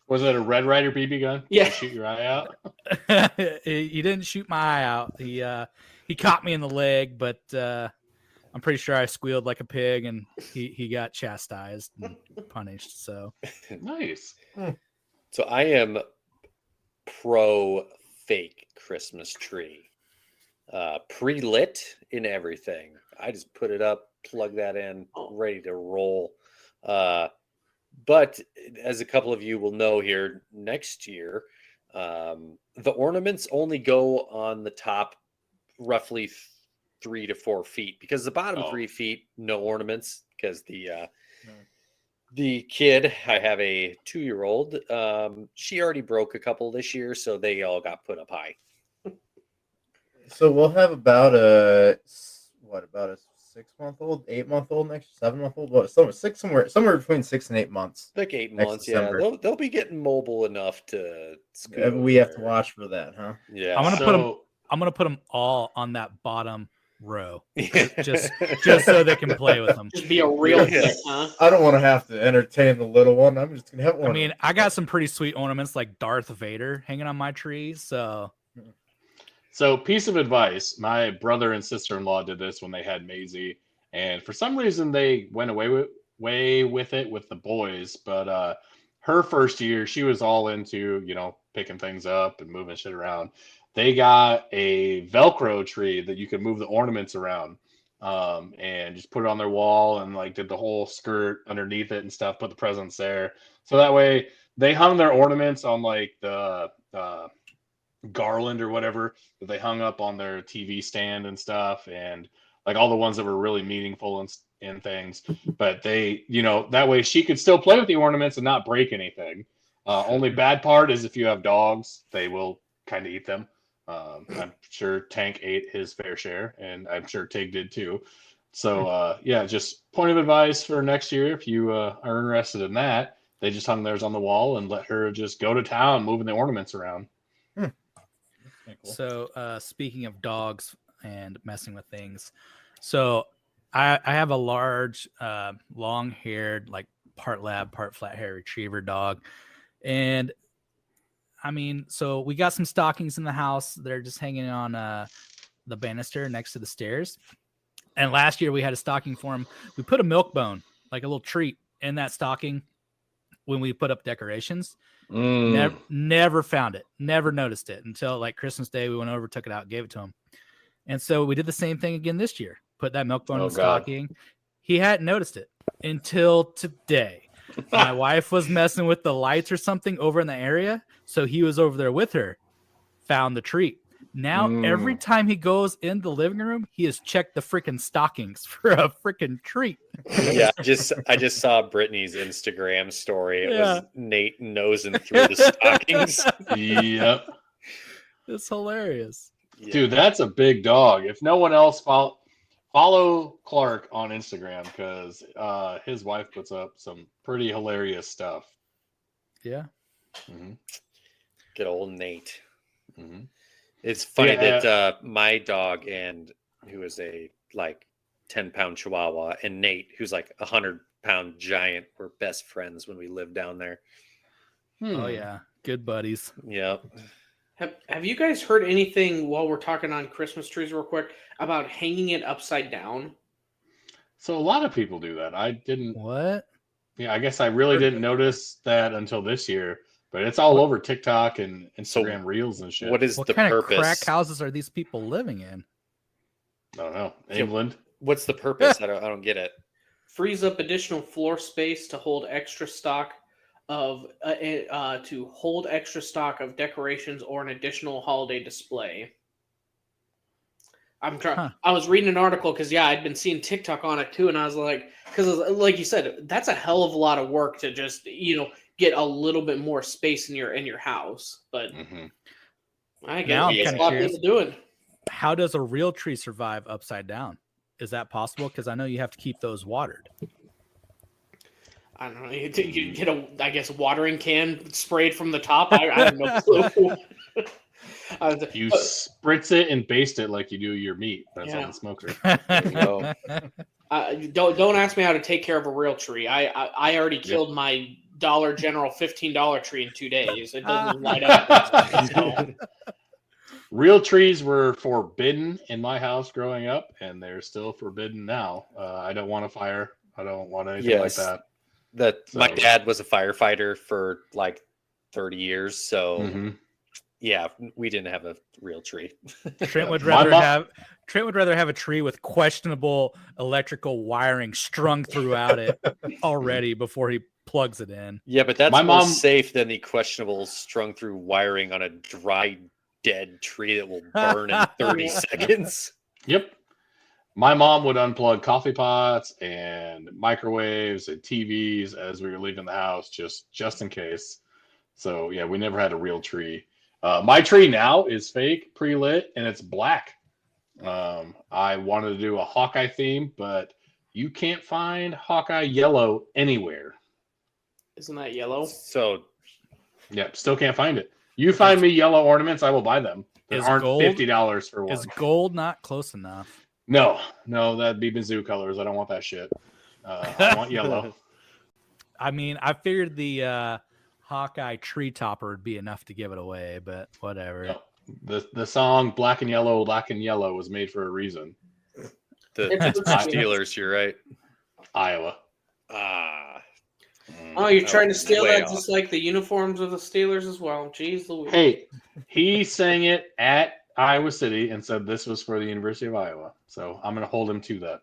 Was it a Red Ryder BB gun? Yeah. Did it shoot your eye out? He didn't shoot my eye out. He caught me in the leg, but I'm pretty sure I squealed like a pig, and he got chastised and punished. So Nice. So I am pro fake Christmas tree, pre-lit in everything. I just put it up, plug that in, ready to roll. But as a couple of you will know here, next year, the ornaments only go on the top roughly 3 to 4 feet, because the bottom 3 feet, no ornaments, because the kid, I have a 2-year-old, she already broke a couple this year, so they all got put up high. So we'll have about a 6-month-old, 8-month-old next, 7-month-old, somewhere between 6 and 8 months. Like 8 next months, December. yeah. They'll be getting mobile enough to scoot We have to over. watch for that, huh? Yeah, I'm gonna put them all on that bottom row, just so they can play with them. Just be a real kid, huh? I don't want to have to entertain the little one. I'm just gonna have one. I mean, I got some pretty sweet ornaments like Darth Vader hanging on my tree. So, piece of advice: my brother and sister-in-law did this when they had Maisie, and for some reason they went away with it with the boys. But her first year, she was all into picking things up and moving shit around. They got a Velcro tree that you could move the ornaments around, and just put it on their wall, and like did the whole skirt underneath it and stuff. Put the presents there, so that way they hung their ornaments on like the garland or whatever that they hung up on their TV stand and stuff, and like all the ones that were really meaningful and things. But they, that way she could still play with the ornaments and not break anything. Only bad part is if you have dogs, they will kind of eat them. I'm sure Tank ate his fair share, and I'm sure Tig did too. So yeah, just point of advice for next year, if you are interested in that, they just hung theirs on the wall and let her just go to town moving the ornaments around. Cool. So speaking of dogs and messing with things, so I have a large, long-haired, like part lab, part flat-haired retriever dog, and I mean, so we got some stockings in the house. They're just hanging on the banister next to the stairs. And last year we had a stocking for him. We put a milk bone, like a little treat, in that stocking when we put up decorations. Never found it. Never noticed it until like Christmas Day. We went over, took it out, gave it to him. And so we did the same thing again this year. Put that milk bone in the stocking. He hadn't noticed it until today. My wife was messing with the lights or something over in the area. So he was over there with her, found the treat. Now, every time he goes in the living room, he has checked the freaking stockings for a freaking treat. Yeah, I just saw Brittany's Instagram story. It was Nate nosing through the stockings. Yep. It's hilarious. Yeah. Dude, that's a big dog. If no one else follow Clark on Instagram, because his wife puts up some pretty hilarious stuff. Yeah. Mm-hmm. Good old Nate. Mm-hmm. It's funny that my dog and who is a like 10-pound Chihuahua and Nate, who's like 100-pound giant, were best friends when we lived down there. Oh yeah, good buddies. Yep. Have you guys heard anything while we're talking on Christmas trees real quick about hanging it upside down? So a lot of people do that. I didn't. What? Yeah, I guess I really didn't notice that until this year. But it's all over TikTok and Instagram Reels and shit. What is What the kind purpose? of crack houses are these people living in? I don't know. England. What's the purpose? I don't get it. Frees up additional floor space to hold extra stock of decorations or an additional holiday display. I'm trying. Huh. I was reading an article because I'd been seeing TikTok on it too, and I was like, because like you said, that's a hell of a lot of work to just get a little bit more space in your house. But I guess Now I'm a kinda lot of curious. people doing. How does a real tree survive upside down? Is that possible? Because I know you have to keep those watered. I don't know. You get a watering can sprayed from the top. I have no clue. You spritz it and baste it like you do your meat. That's on the smoker. There you go. Don't ask me how to take care of a real tree. I already killed my Dollar General $15 tree in 2 days. It doesn't light up. So. Real trees were forbidden in my house growing up, and they're still forbidden now. I don't want a fire. I don't want anything like that. My dad was a firefighter for like 30 years, so yeah, we didn't have a real tree. Trent would rather have a tree with questionable electrical wiring strung throughout it already before he plugs it in. Yeah, but that's more safe than the questionable strung through wiring on a dry, dead tree that will burn in 30 seconds. Yep. My mom would unplug coffee pots and microwaves and TVs as we were leaving the house, just in case. So yeah, we never had a real tree. My tree now is fake, pre-lit, and it's black. I wanted to do a Hawkeye theme, but you can't find Hawkeye yellow anywhere. Isn't that yellow? So, yep, still can't find it. You find me yellow ornaments, I will buy them. They aren't $50 for one. Is gold not close enough? No, that'd be Mizzou colors. I don't want that shit. I want yellow. I mean, I figured the Hawkeye tree topper would be enough to give it away, but whatever. No. The song Black and Yellow was made for a reason. The Steelers, you're right. Iowa. Oh, you're trying to steal that just like the uniforms of the Steelers as well. Jeez Louise. Hey, he sang it at Iowa City and said this was for the University of Iowa. So I'm going to hold him to that.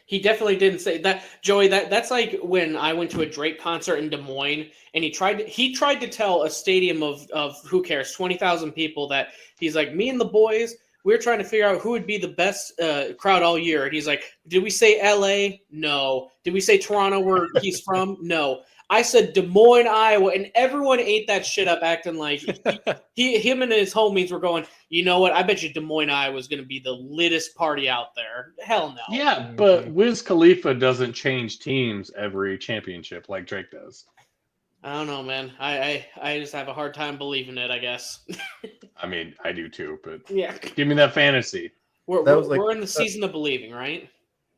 He definitely didn't say that, Joey. That's like when I went to a Drake concert in Des Moines, and he tried to tell a stadium of who cares 20,000 people that he's like, me and the boys, we're trying to figure out who would be the best crowd all year, and he's like, did we say L.A.? No. Did we say Toronto, where he's from? No. I said Des Moines, Iowa, and everyone ate that shit up, acting like him and his homies were going, you know what? I bet you Des Moines, Iowa is going to be the littest party out there. Hell no. Yeah, but Wiz Khalifa doesn't change teams every championship like Drake does. I don't know, man. I just have a hard time believing it, I guess. I mean, I do too, but yeah, give me that fantasy. We're in the season of believing, right?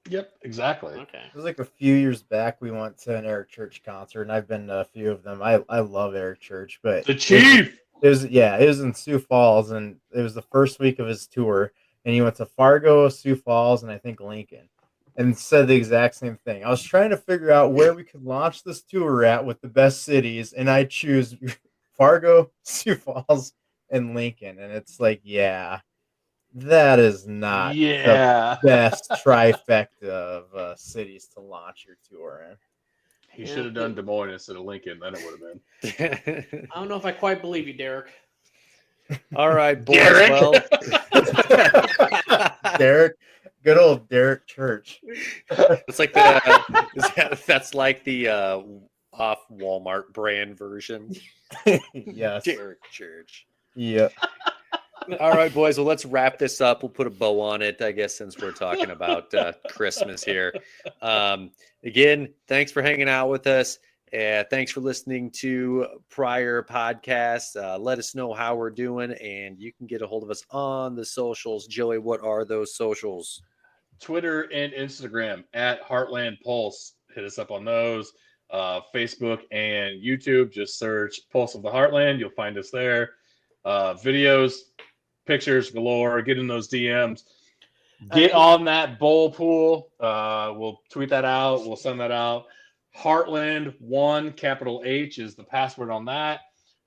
Yep, exactly. Okay. It was like a few years back we went to an Eric Church concert, and I've been to a few of them. I love Eric Church, but the Chief. It was in Sioux Falls, and it was the first week of his tour, and he went to Fargo, Sioux Falls, and I think Lincoln, and said the exact same thing. I was trying to figure out where we could launch this tour at with the best cities, and I choose Fargo, Sioux Falls, and Lincoln, and it's like, yeah, that is not the best trifecta of cities to launch your tour in. He should have done Des Moines instead of Lincoln. Then it would have been. I don't know if I quite believe you, Derek. All right, boys. Derek. Well, Derek, good old Derek Church. it's like that's like the off Walmart brand version. Yes. Derek Church. Yeah. All right, boys. Well, let's wrap this up. We'll put a bow on it, I guess, since we're talking about Christmas here. Again, thanks for hanging out with us. Thanks for listening to prior podcasts. Let us know how we're doing, and you can get a hold of us on the socials. Joey, what are those socials? Twitter and Instagram at Heartland Pulse. Hit us up on those. Facebook and YouTube. Just search Pulse of the Heartland. You'll find us there. Videos, pictures galore. Get in those DMs. Get on that bowl pool. We'll tweet that out. We'll send that out. Heartland1, capital H, is the password on that.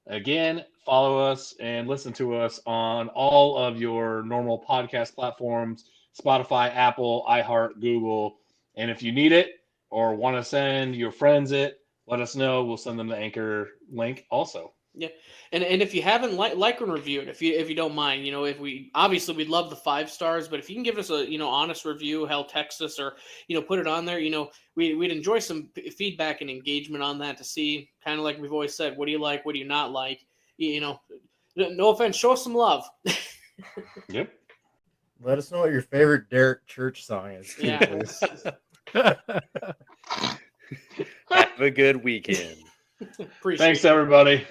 Again, follow us and listen to us on all of your normal podcast platforms, Spotify, Apple, iHeart, Google. And if you need it or want to send your friends it, let us know. We'll send them the Anchor link also. Yeah, and if you haven't like and review it, if you don't mind, if we'd love the 5 stars, but if you can give us a honest review, text us or put it on there, we'd enjoy some feedback and engagement on that to see, kind of like we've always said, what do you like, what do you not like, no offense, show us some love. Yep. Let us know what your favorite Derek Church song is. Too, Yeah. please. Have a good weekend. Appreciate Thanks, it. everybody.